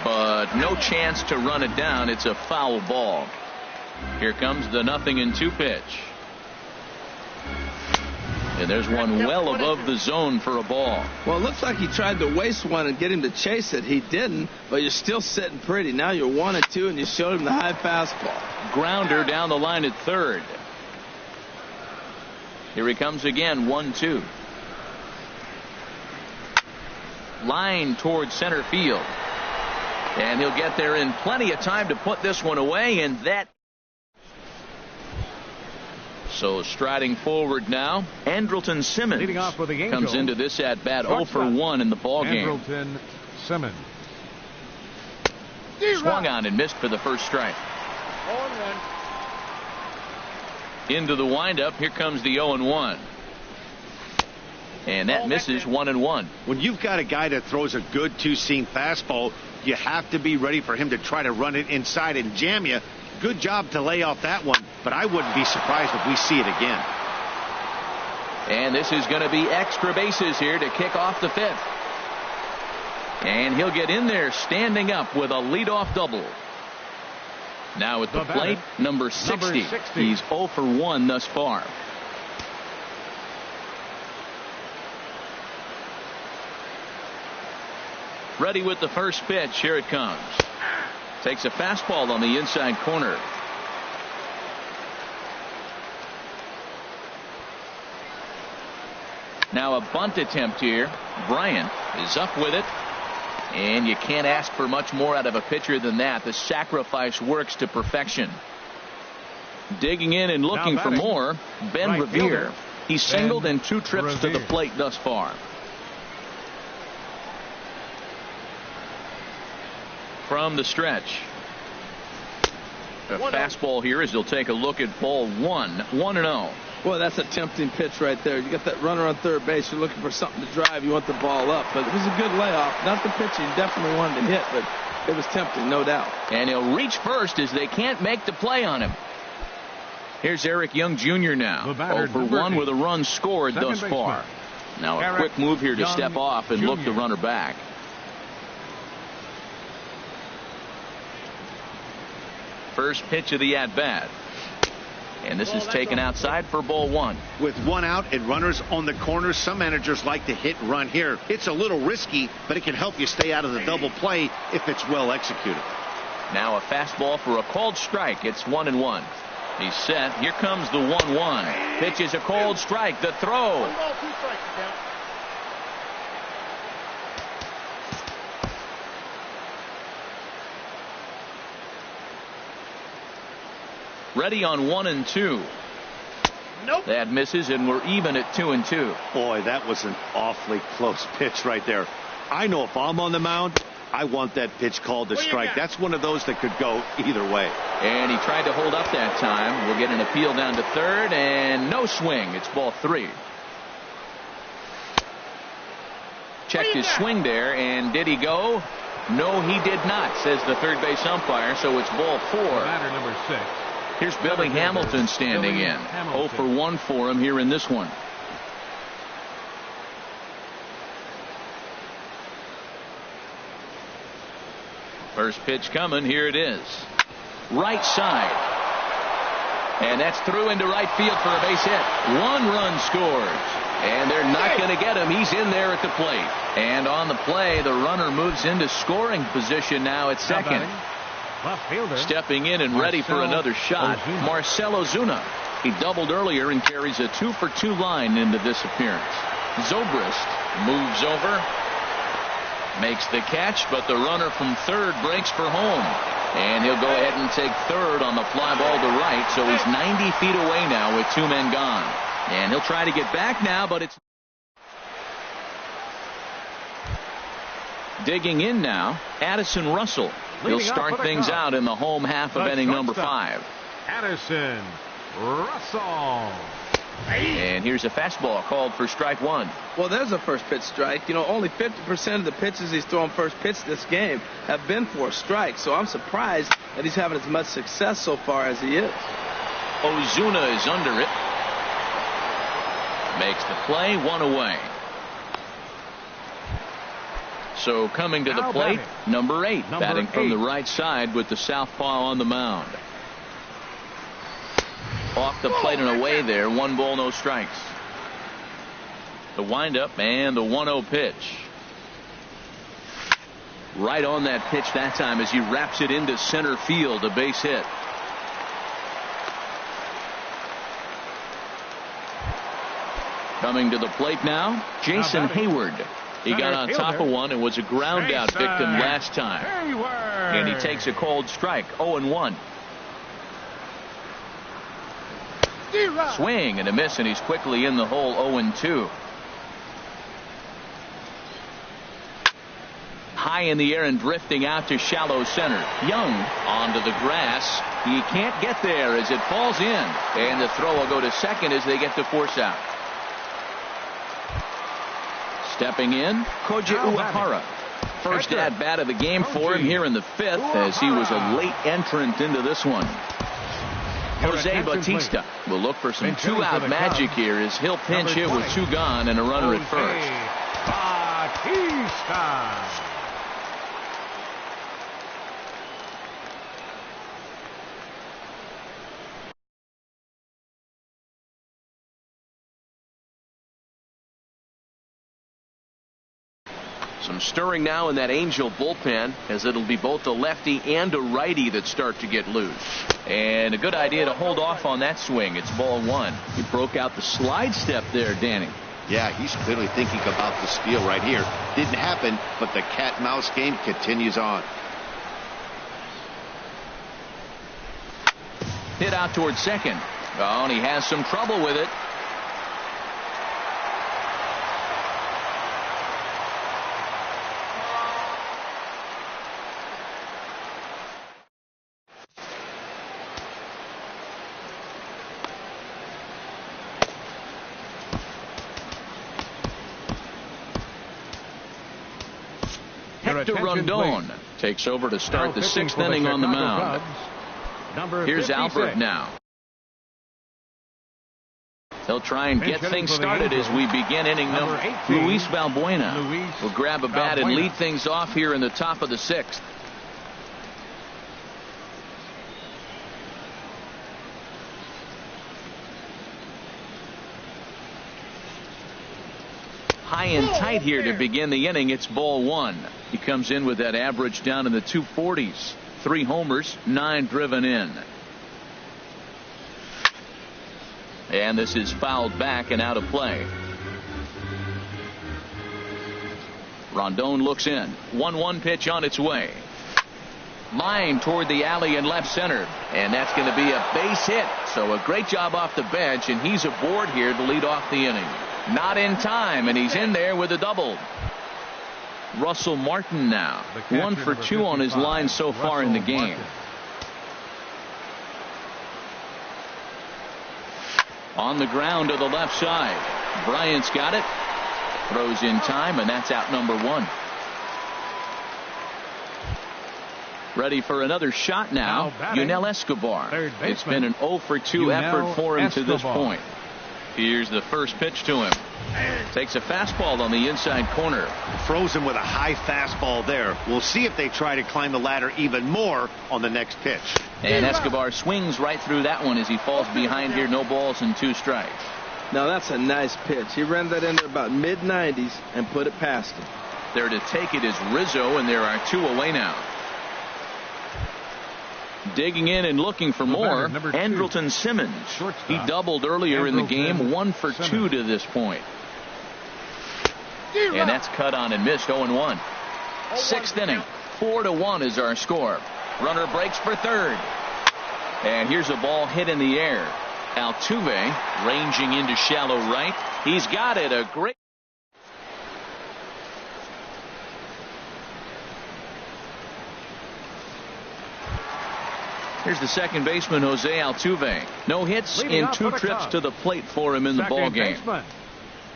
but no chance to run it down. It's a foul ball. Here comes the 0-2 pitch. And there's one well above the zone for a ball. Well, it looks like he tried to waste one and get him to chase it. He didn't, but you're still sitting pretty. Now you're 1-2, and you showed him the high fastball. Grounder down the line at third. Here he comes again, 1-2. Line towards center field. And he'll get there in plenty of time to put this one away, and that. So striding forward now, Andrelton Simmons leading off with the Angels. Comes into this at bat 0 for 1 in the ball game. Andrelton Simmons. Swung on and missed for the first strike. 0-1. Into the windup. Here comes the 0-1. And that misses 1-1. When you've got a guy that throws a good two-seam fastball, you have to be ready for him to try to run it inside and jam you. Good job to lay off that one, but I wouldn't be surprised if we see it again. And this is going to be extra bases here to kick off the fifth. And he'll get in there standing up with a leadoff double. Now at the plate, number 60. He's 0 for 1 thus far. Ready with the first pitch. Here it comes. Takes a fastball on the inside corner. Now a bunt attempt here. Bryant is up with it. And you can't ask for much more out of a pitcher than that. The sacrifice works to perfection. Digging in and looking for more, Ben Revere. He's singled in 2 trips to the plate thus far. From the stretch. A fastball here as he'll take a look at ball 1. 1-0. Boy, that's a tempting pitch right there. You got that runner on third base. You're looking for something to drive. You want the ball up. But it was a good layoff. Not the pitch he definitely wanted to hit, but it was tempting, no doubt. And he'll reach first as they can't make the play on him. Here's Eric Young Jr. now. 0 for 1 with a run scored thus far. Now a quick move here to step off and look the runner back. First pitch of the at-bat. And this is taken outside for ball 1. With 1 out and runners on the corners, some managers like to hit and run here. It's a little risky, but it can help you stay out of the double play if it's well executed. Now a fastball for a called strike. It's 1-1. He's set. Here comes the 1-1. Pitch is a called strike. The throw. 1 ball, 2 strikes. Ready on 1 and 2. Nope. That misses, and we're even at 2 and 2. Boy, that was an awfully close pitch right there. I know if I'm on the mound, I want that pitch called a strike. That's one of those that could go either way. And he tried to hold up that time. We'll get an appeal down to third, and no swing. It's ball 3. Checked his swing there, and did he go? No, he did not, says the third base umpire. So it's ball 4. Batter number 6. Here's Billy Hamilton standing in. 0 for 1 for him here in this one. First pitch coming. Here it is. Right side. And that's through into right field for a base hit. 1 run scores. And they're not going to get him. He's in there at the plate. And on the play, the runner moves into scoring position now at second. Left fielder. Stepping in and ready for another shot, Marcell Ozuna. He doubled earlier and carries a 2-for-2 line into this appearance. Zobrist moves over, makes the catch, but the runner from third breaks for home. And he'll go ahead and take third on the fly ball to right, so he's 90 feet away now with 2 men gone. And he'll try to get back now, but it's digging in now. Addison Russell. He'll start things out in the home half of inning number 5. Addison Russell. And here's a fastball called for strike 1. Well, there's a first pitch strike. You know, only 50% of the pitches he's thrown first pitch this game have been for a strike. So I'm surprised that he's having as much success so far as he is. Ozuna is under it. Makes the play, 1 away. So coming to the plate, number 8, batting from the right side with the southpaw on the mound. Off the plate and away there, 1 ball, no strikes. The windup and the 1-0 pitch. Right on that pitch that time as he wraps it into center field, a base hit. Coming to the plate now, Jason Hayward. He got on top of one and was a ground out victim last time. And he takes a cold strike, 0-1. Swing and a miss, and he's quickly in the hole, 0-2. High in the air and drifting out to shallow center. Young onto the grass. He can't get there as it falls in. And the throw will go to second as they get the force out. Stepping in, Koji Uehara. First at bat of the game for him here in the 5th as he was a late entrant into this one. Jose Bautista will look for some 2-out magic here as he'll pinch hit with 2 gone and a runner at first. Bautista. Some stirring now in that Angel bullpen as it'll be both a lefty and a righty that start to get loose. And a good idea to hold off on that swing. It's ball 1. He broke out the slide step there, Danny. Yeah, he's clearly thinking about the steal right here. Didn't happen, but the cat-mouse game continues on. Hit out towards second. Oh, and he has some trouble with it. Hector Rondon takes over to start the 6th inning on the mound. Here's Albert now. They'll try and get things started as we begin inning number 8. Luis Valbuena will grab a bat and lead things off here in the top of the 6th. High and tight here to begin the inning. It's ball 1. He comes in with that average down in the 240s. 3 homers, 9 driven in. And this is fouled back and out of play. Rondon looks in. 1-1 pitch on its way. Line toward the alley in left center. And that's going to be a base hit. So a great job off the bench, and he's aboard here to lead off the inning. Not in time, and he's in there with a double. Russell Martin now. 1 for 2 on his line so far in the game. On the ground to the left side. Bryant's got it. Throws in time, and that's out number 1. Ready for another shot now. Yunel Escobar. It's been an 0 for 2 effort for him to this point. Here's the first pitch to him. Takes a fastball on the inside corner. Throws him with a high fastball there. We'll see if they try to climb the ladder even more on the next pitch. And Escobar swings right through that one as he falls behind here. No balls and 2 strikes. Now that's a nice pitch. He ran that into about mid-90s and put it past him. There to take it is Rizzo, and there are 2 away now. Digging in and looking for more, Andrelton Simmons. He doubled earlier in the game, 1 for 2 to this point. And that's cut on and missed, 0-1. 6th inning, 4-1 is our score. Runner breaks for third. And here's a ball hit in the air. Altuve ranging into shallow right. He's got it. A great. Here's the second baseman, Jose Altuve. No hits in 2 trips to the plate for him in the ball game.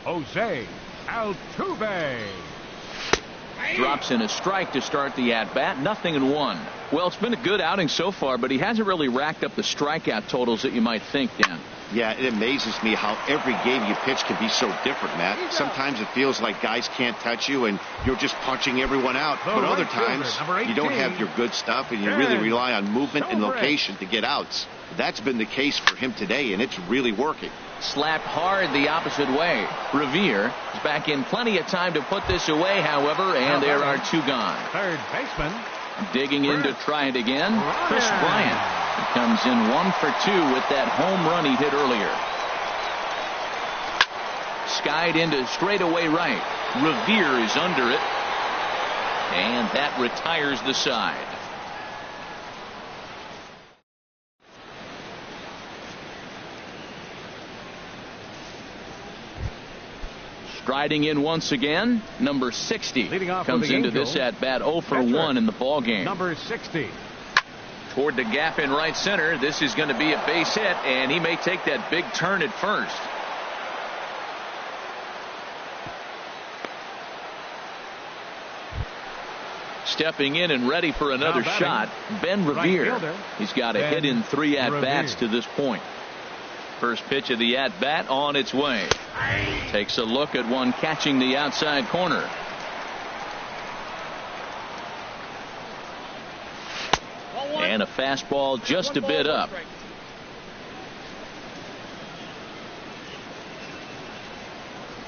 Jose Altuve drops in a strike to start the at-bat. 0-1. Well, it's been a good outing so far, but he hasn't really racked up the strikeout totals that you might think, Dan. Yeah, it amazes me how every game you pitch can be so different, Matt. Sometimes it feels like guys can't touch you and you're just punching everyone out. But other times you don't have your good stuff and you really rely on movement and location to get outs. That's been the case for him today, and it's really working. Slapped hard the opposite way. Revere is back in plenty of time to put this away, however, and there are 2 gone. Third baseman. Digging in to try it again, Chris Bryant. He comes in 1 for 2 with that home run he hit earlier. Skied into straightaway right. Revere is under it, and that retires the side. Striding in once again, number 60 comes into this at bat 0 for 1 in the ball game. Number 60. Toward the gap in right center. This is going to be a base hit, and he may take that big turn at first. Stepping in and ready for another shot, Ben Revere. He's got a hit in 3 at-bats to this point. First pitch of the at-bat on its way. Takes a look at one catching the outside corner. And a fastball just a bit up.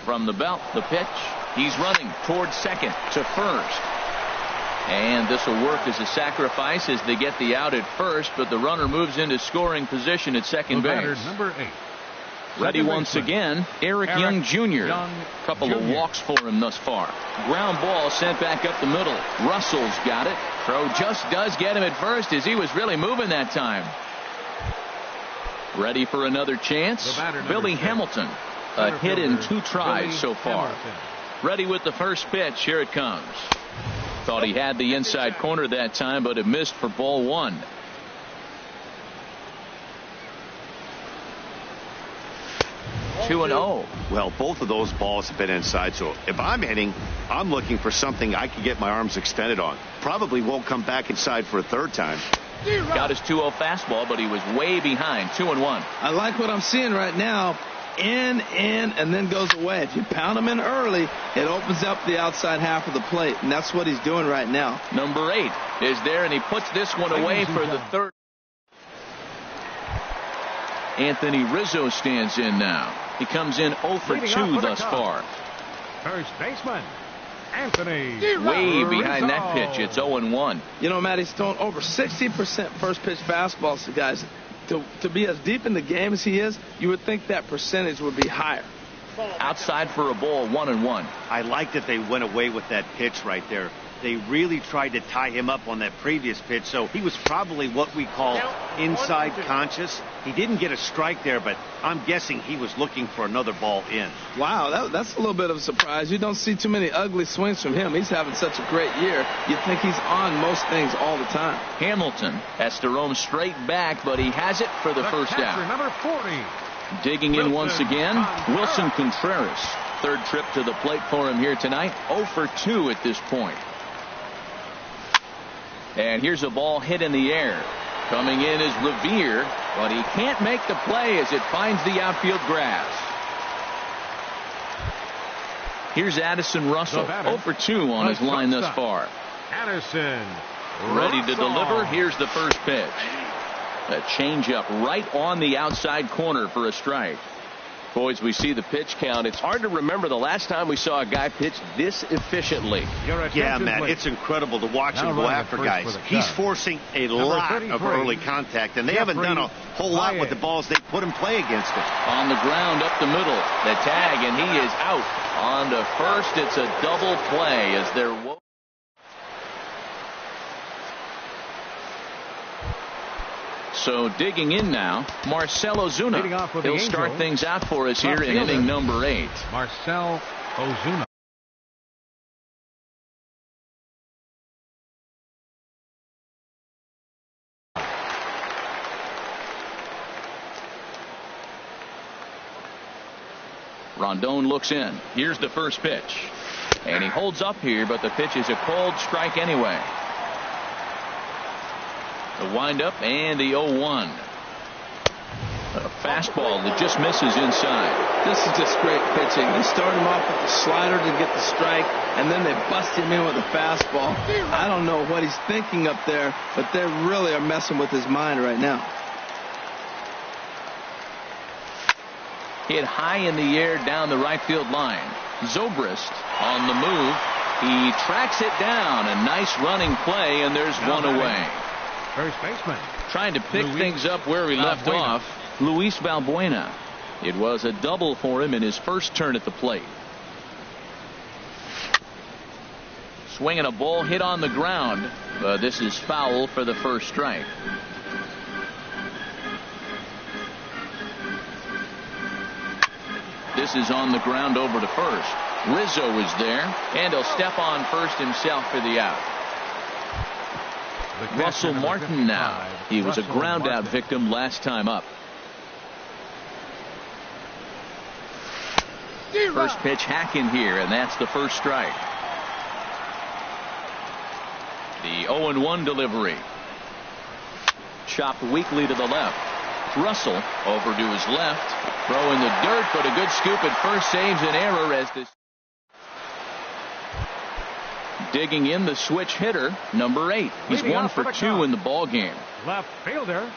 From the belt, the pitch. He's running towards second to first. And this will work as a sacrifice as they get the out at first, but the runner moves into scoring position at second base. Number 8. Ready once again, Eric Young Jr. Couple of walks for him thus far. Ground ball sent back up the middle. Russell's got it. Throw just does get him at first as he was really moving that time. Ready for another chance. Billy Hamilton. A hit in 2 tries so far. Ready with the first pitch. Here it comes. Thought he had the inside corner that time, but it missed for ball 1. Two and 0. Well, both of those balls have been inside, so if I'm hitting, I'm looking for something I can get my arms extended on. Probably won't come back inside for a third time. Got his 2-0 fastball, but he was way behind. 2-1. I like what I'm seeing right now. In, and then goes away. If you pound him in early, it opens up the outside half of the plate, and that's what he's doing right now. Number 8 is there, and he puts this one away for the third. Anthony Rizzo stands in now. He comes in 0 for 2 thus far. First baseman, Anthony. Way behind that pitch. It's 0-1. You know, Matt, he's thrown over 60% first pitch fastballs to guys. To be as deep in the game as he is, you would think that percentage would be higher. Outside for a ball, 1-1. I like that they went away with that pitch right there. They really tried to tie him up on that previous pitch, so he was probably what we call inside conscious. He didn't get a strike there, but I'm guessing he was looking for another ball in. Wow, that's a little bit of a surprise. You don't see too many ugly swings from him. He's having such a great year. You think he's on most things all the time. Hamilton has to roam straight back, but he has it for the first out. Number 40. Digging in once again, Wilson Contreras. Third trip to the plate for him here tonight. 0 for 2 at this point. And here's a ball hit in the air. Coming in is Revere, but he can't make the play as it finds the outfield grass. Here's Addison Russell, 0 for 2 on his line thus far. Addison ready to deliver. Here's the first pitch. A changeup right on the outside corner for a strike. Boys, we see the pitch count. It's hard to remember the last time we saw a guy pitch this efficiently. Yeah, Matt, it's incredible to watch him go after guys. He's forcing a lot of early contact, and they haven't done a whole lot with the balls they put in play against him. On the ground, up the middle, the tag, and he is out. On to first, it's a double play as they're... So digging in now, Marcell Ozuna. He'll start things out for us here in inning number 8. Marcell Ozuna. Rondon looks in. Here's the first pitch. And he holds up here, but the pitch is a cold strike anyway. The windup and the 0-1. A fastball that just misses inside. This is just great pitching. They start him off with the slider to get the strike, and then they bust him in with a fastball. I don't know what he's thinking up there, but they really are messing with his mind right now. Hit high in the air down the right field line. Zobrist on the move. He tracks it down. A nice running play, and there's one away. First baseman. Trying to pick things up where he left off. Luis Valbuena. It was a double for him in his first turn at the plate. Swinging a ball hit on the ground. This is foul for the first strike. This is on the ground over to first. Rizzo is there, and he'll step on first himself for the out. Russell Martin now. He was a ground out victim last time up. First pitch hack in here, and that's the first strike. The 0-1 delivery. Chopped weakly to the left. Russell over to his left. Throw in the dirt, but a good scoop at first saves an error as this. Digging in the switch hitter, number 8. He's 1 for 2 in the ball game. Left fielder,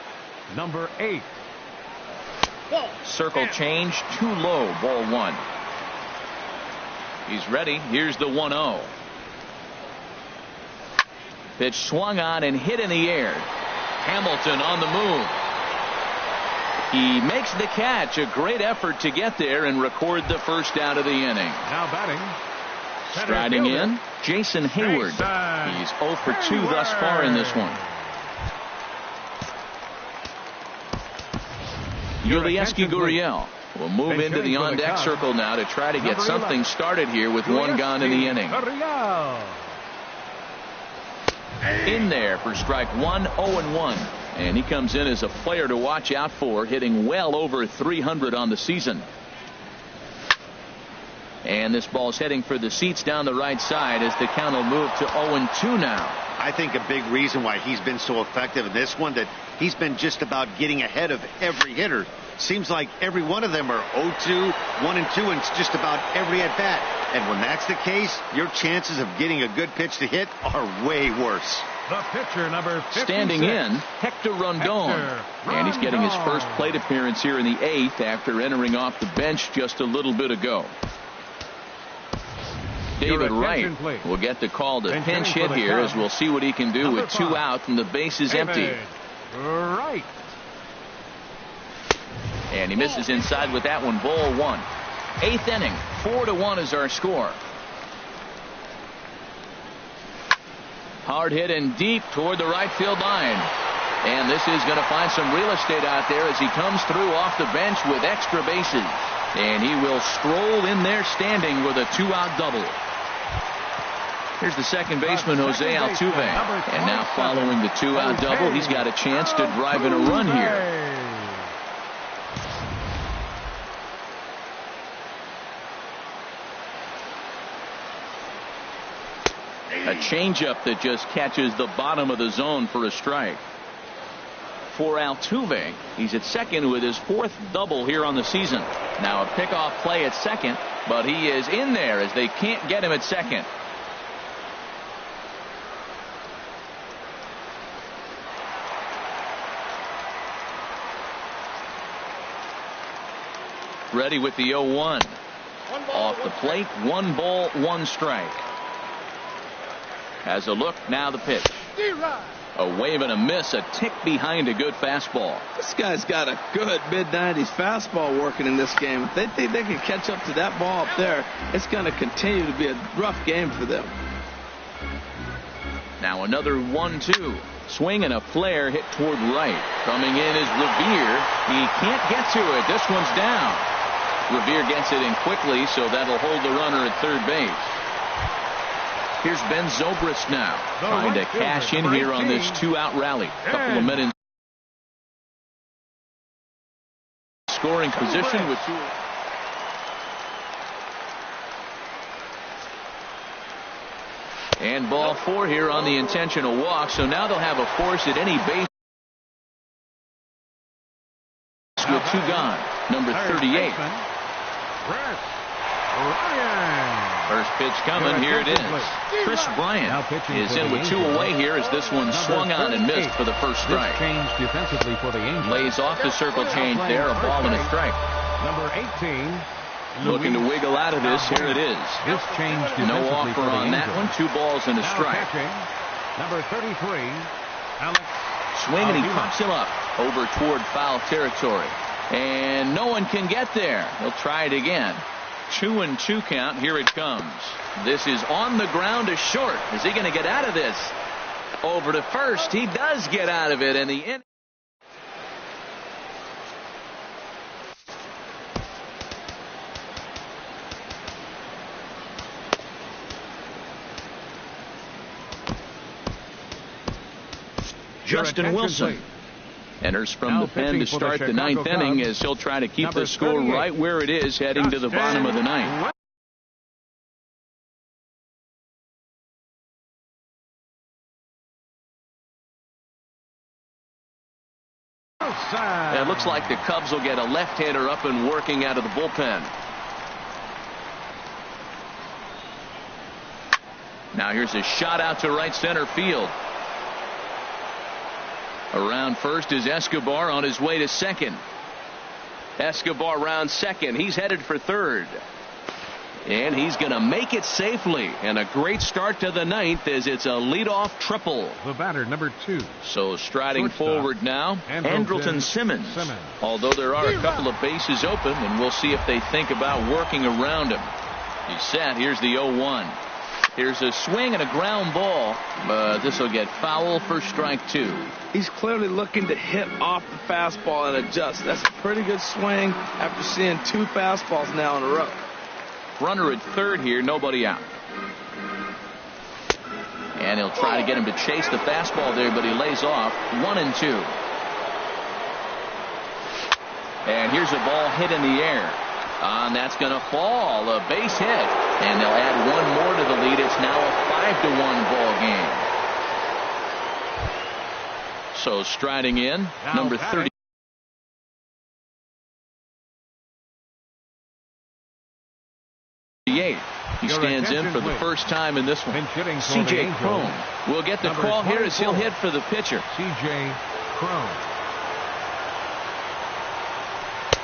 number 8. Circle change, too low, ball 1. He's ready. Here's the 1-0. Pitch swung on and hit in the air. Hamilton on the move. He makes the catch. A great effort to get there and record the first out of the inning. Now batting. Striding in, Jason Hayward. He's 0 for 2 thus far in this one. Yulieski Gurriel will move into the on-deck circle now to try to get something started here with one gone in the inning. In there for strike 1, 0-1. And he comes in as a player to watch out for, hitting well over 300 on the season. And this ball's heading for the seats down the right side as the count will move to 0-2 now. I think a big reason why he's been so effective in this one, that he's been just about getting ahead of every hitter. Seems like every one of them are 0-2, 1-2, and it's just about every at bat. And when that's the case, your chances of getting a good pitch to hit are way worse. The pitcher, number 56. Standing in, Hector Rondon. And he's getting his first plate appearance here in the 8th after entering off the bench just a little bit ago. David Wright will get the call to pinch hit here, as we'll see what he can do with 2 out and the base is empty. Right. And he misses inside with that one, ball 1. 8th inning, 4-1 is our score. Hard hit and deep toward the right field line. And this is going to find some real estate out there as he comes through off the bench with extra bases. And he will stroll in there standing with a 2-out double. Here's the second baseman, Jose Altuve. And now following the 2-out double, he's got a chance to drive in a run here. A changeup that just catches the bottom of the zone for a strike. for Altuve. He's at second with his 4th double here on the season. Now a pickoff play at second, but he is in there as they can't get him at second. Ready with the 0-1. Off the plate, 1 ball, 1 strike. Has a look, now the pitch. A wave and a miss, a tick behind a good fastball. This guy's got a good mid-90s fastball working in this game. If they think they can catch up to that ball up there, it's going to continue to be a rough game for them. Now another 1-2. Swing and a flare hit toward right. Coming in is Revere. He can't get to it. This one's down. Revere gets it in quickly, so that'll hold the runner at third base. Here's Ben Zobrist now, trying to cash in here on this 2-out rally. Couple of minutes scoring position with 2. And ball 4 here on the intentional walk, so now they'll have a force at any base with 2 gone. Number 38. First pitch coming, here it is. Chris Bryant is in with 2 away here as this one swung on and missed for the first strike. Lays off the circle change there, a ball and a strike. Number 18. Looking to wiggle out of this, here it is. No offer on that one, 2 balls and a strike. Number 33, Alex. Swing and he pops him up over toward foul territory. And no one can get there. He'll try it again. 2-2 count. Here it comes. This is on the ground to short. Is he going to get out of this? Over to first. He does get out of it. And the inning. Justin Wilson enters from the pen to start the 9th inning as he'll try to keep the score right where it is heading to the bottom of the 9th. It looks like the Cubs will get a left-hander up and working out of the bullpen. Now here's a shot out to right center field. Around first is Escobar on his way to second. Escobar rounds second. He's headed for third. And he's going to make it safely. And a great start to the 9th as it's a leadoff triple. The batter, number 2. So striding forward now, Andrelton Simmons. Although there are a couple of bases open, and we'll see if they think about working around him. He's set. Here's the 0-1. Here's a swing and a ground ball, but this will get foul for strike 2. He's clearly looking to hit off the fastball and adjust. That's a pretty good swing after seeing 2 fastballs now in a row. Runner at third here, nobody out. And he'll try to get him to chase the fastball there, but he lays off. 1-2. And here's a ball hit in the air. And that's going to fall. A base hit. And they'll add 1 more to the lead. It's now a 5-1 ball game. So striding in, number 30. He stands in for the first time in this one. C.J. Cron will get the call here as he'll hit for the pitcher. C.J. Cron.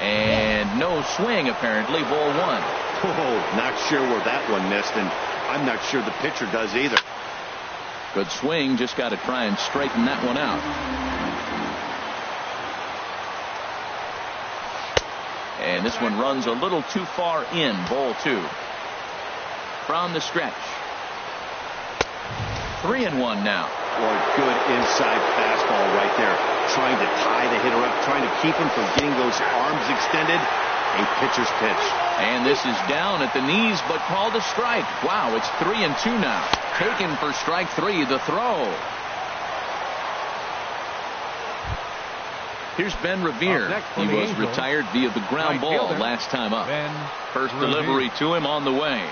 And no swing, apparently. Ball 1. Oh, not sure where that one missed, and I'm not sure the pitcher does either. Good swing. Just got to try and straighten that one out. And this one runs a little too far in. Ball 2. From the stretch. 3-1 now. Boy, good inside fastball right there. Trying to tie the hitter up, trying to keep him from getting those arms extended. A pitcher's pitch. And this is down at the knees, but called a strike. Wow, it's 3-2 now. Taken for strike 3, the throw. Here's Ben Revere. He was retired via the ground ball last time up. First delivery to him on the way.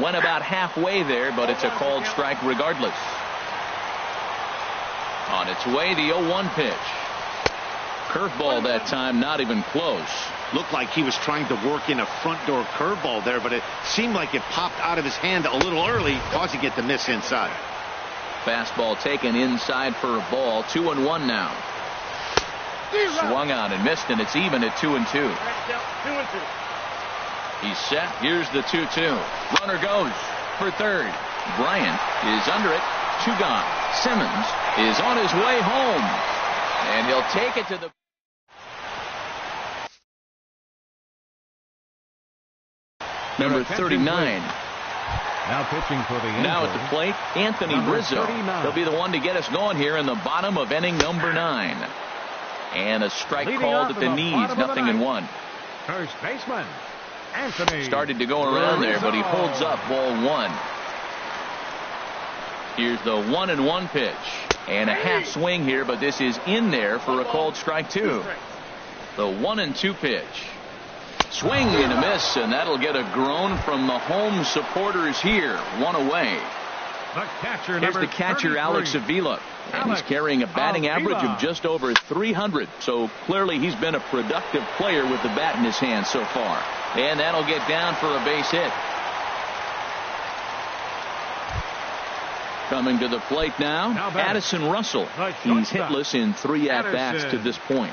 Went about halfway there, but it's a called strike regardless. On its way, the 0-1 pitch. Curveball that time, not even close. Looked like he was trying to work in a front door curveball there, but it seemed like it popped out of his hand a little early, causing it to miss inside. Fastball taken inside for a ball. 2-1 now. Swung on and missed, and it's even at 2-2. He's set. Here's the 2-2. Runner goes for third. Bryant is under it. 2 gone. Simmons is on his way home, and he'll take it to the number 39. Now pitching for the Angels. Now at the plate, Anthony Rizzo. He'll be the one to get us going here in the bottom of inning number 9. And a strike Leading called at the knees, 0-1. First baseman, Anthony. Started to go around there, but he holds up ball 1. Here's the 1-1 pitch. And a half swing here, but this is in there for a called strike 2. The 1-2 pitch. Swing and a miss, and that'll get a groan from the home supporters here. 1 away. Here's the catcher, Alex Avila. And he's carrying a batting average of just over 300. So clearly he's been a productive player with the bat in his hand so far. And that'll get down for a base hit. Coming to the plate now, Addison Russell. He's hitless in 3 at-bats to this point.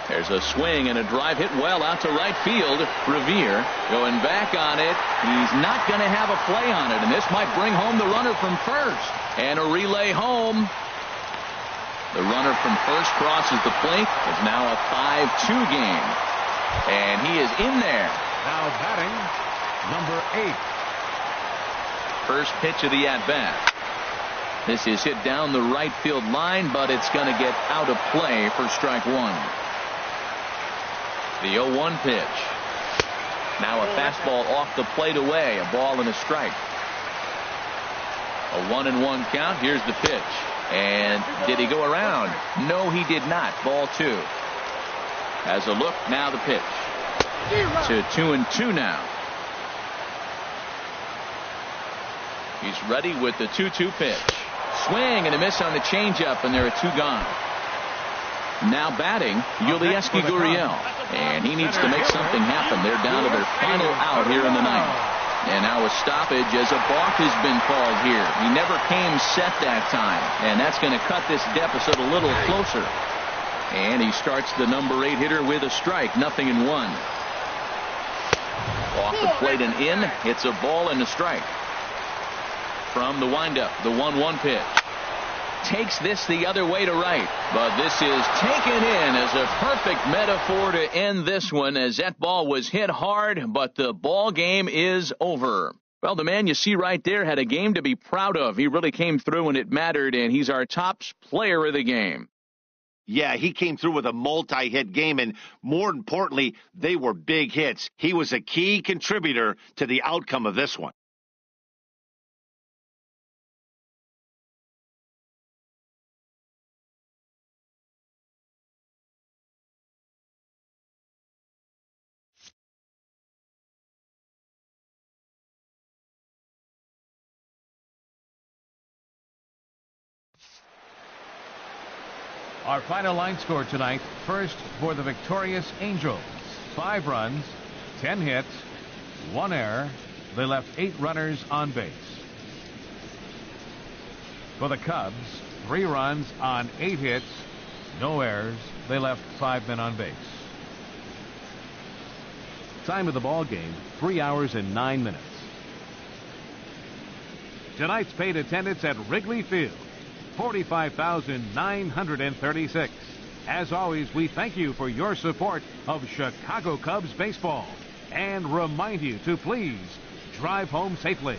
There's a swing and a drive hit well out to right field. Revere going back on it. He's not going to have a play on it, and this might bring home the runner from first. And a relay home. The runner from first crosses the plate. It's now a 5-2 game. And he is in there. Now batting, number 8. First pitch of the at-bat. This is hit down the right field line, but it's going to get out of play for strike 1. The 0-1 pitch. Now a fastball off the plate away. A ball and a strike. A 1-1 count. Here's the pitch. And did he go around? No, he did not. Ball 2. Has a look. Now the pitch. To 2-2 now. He's ready with the 2-2 pitch. Swing and a miss on the changeup, and there are 2 gone. Now batting, Yulieski Gurriel. And he needs to make something happen. They're down to their final out here in the 9th. And now a stoppage as a balk has been called here. He never came set that time. And that's going to cut this deficit a little closer. And he starts the number 8 hitter with a strike. 0-1. Off the plate and in. It's a ball and a strike. From the windup, the 1-1 pitch. Takes this the other way to right. But this is taken in as a perfect metaphor to end this one, as that ball was hit hard, but the ball game is over. Well, the man you see right there had a game to be proud of. He really came through when it mattered, and he's our top player of the game. Yeah, he came through with a multi-hit game, and more importantly, they were big hits. He was a key contributor to the outcome of this one. Our final line score tonight. First for the victorious Angels. 5 runs, 10 hits, 1 error. They left 8 runners on base. For the Cubs, 3 runs on 8 hits, no errors. They left 5 men on base. Time of the ball game, 3 hours and 9 minutes. Tonight's paid attendance at Wrigley Field, 45,936. As always, we thank you for your support of Chicago Cubs baseball and remind you to please drive home safely.